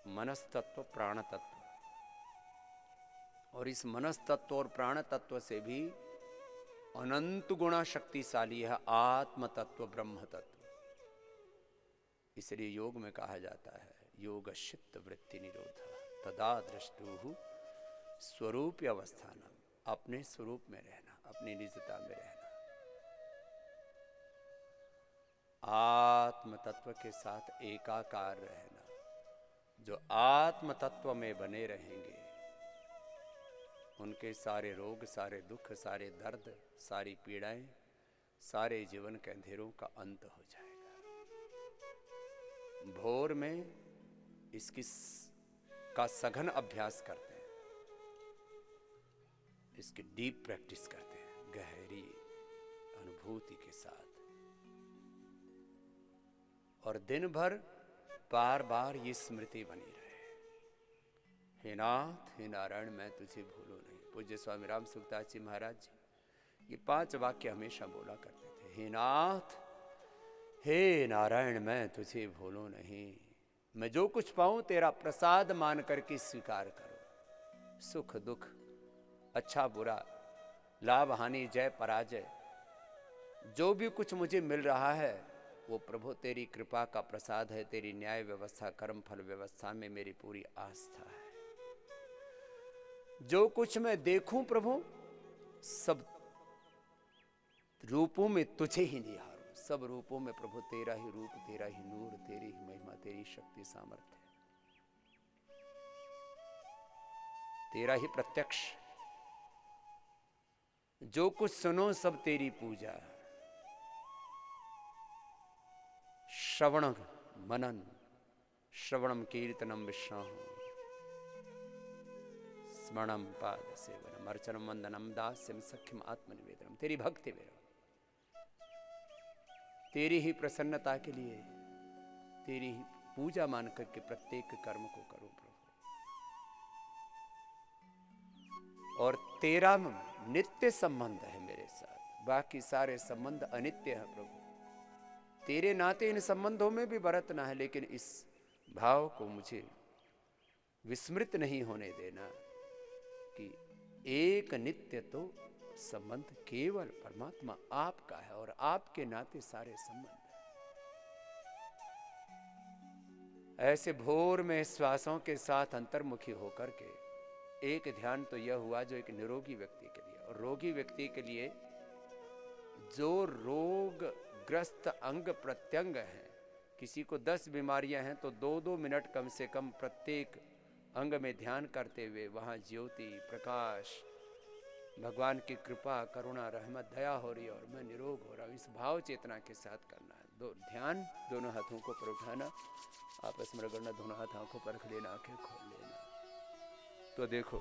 मनस्तत्व प्राण तत्व, और इस मनस्तत्व और प्राण तत्व से भी अनंत गुना शक्तिशाली है आत्म तत्व ब्रह्म तत्व। इसलिए योग में कहा जाता है योग चित्त वृत्ति निरोध तदा दृष्टु स्वरूप अवस्थानम, अपने स्वरूप में रहना, अपनी निजता में रहना, आत्म तत्व के साथ एकाकार रहना। जो आत्म तत्व में बने रहेंगे उनके सारे रोग, सारे दुख, सारे दर्द, सारी पीड़ाएं, सारे जीवन के अंधेरों का अंत हो जाएगा। भोर में इसकी का सघन अभ्यास करते हैं, इसकी डीप प्रैक्टिस करते हैं, गहरी अनुभूति के साथ, और दिन भर बार बार ये स्मृति बनी रहे, हे नाथ हे नारायण मैं तुझे भूलूं नहीं। पूज्य स्वामी राम सुखदास जी महाराज जी ये 5 वाक्य हमेशा बोला करते थे, हे नाथ हे नारायण मैं तुझे भूलूं नहीं, मैं जो कुछ पाऊं तेरा प्रसाद मान करके स्वीकार करो। सुख दुख, अच्छा बुरा, लाभ हानि, जय पराजय, जो भी कुछ मुझे मिल रहा है वो प्रभु तेरी कृपा का प्रसाद है, तेरी न्याय व्यवस्था कर्म फल व्यवस्था में मेरी पूरी आस्था है। जो कुछ मैं देखूं प्रभु सब रूपों में तुझे ही निहारूं, सब रूपों में प्रभु तेरा ही रूप, तेरा ही नूर, तेरी ही महिमा, तेरी शक्ति सामर्थ्य, तेरा ही प्रत्यक्ष। जो कुछ सुनो सब तेरी पूजा, श्रवण मनन, श्रवणम कीर्तनम विश्राम, स्मरणम पाद सेवनम, अर्चनम वंदनम दास्यम सख्यम आत्मनिवेदनम। तेरी भक्ति में, तेरी ही प्रसन्नता के लिए, तेरी ही पूजा मान करके प्रत्येक कर्म को करो प्रभु, और तेरा नित्य संबंध है मेरे साथ, बाकी सारे संबंध अनित्य है प्रभु। तेरे नाते इन संबंधों में भी बरतना है, लेकिन इस भाव को मुझे विस्मृत नहीं होने देना कि एक नित्य तो संबंध केवल परमात्मा आपका है और आपके नाते सारे संबंध हैं। ऐसे भोर में श्वासों के साथ अंतर्मुखी होकर के एक ध्यान तो यह हुआ जो एक निरोगी व्यक्ति के लिए, और रोगी व्यक्ति के लिए जो रोगग्रस्त अंग प्रत्यंग हैं, किसी को 10 बीमारियां हैं तो 2-2 मिनट कम से कम प्रत्येक अंग में ध्यान करते हुए वहां ज्योति प्रकाश भगवान की कृपा करुणा रहमत दया हो रही है और मैं निरोग हो रहा हूँ, इस भाव चेतना के साथ करना है। ध्यान दोनों हाथों को पर उठाना, आपस में रगड़ना, दोनों हाथ आंखों पर रख लेना, आंखें खोल लेना। तो देखो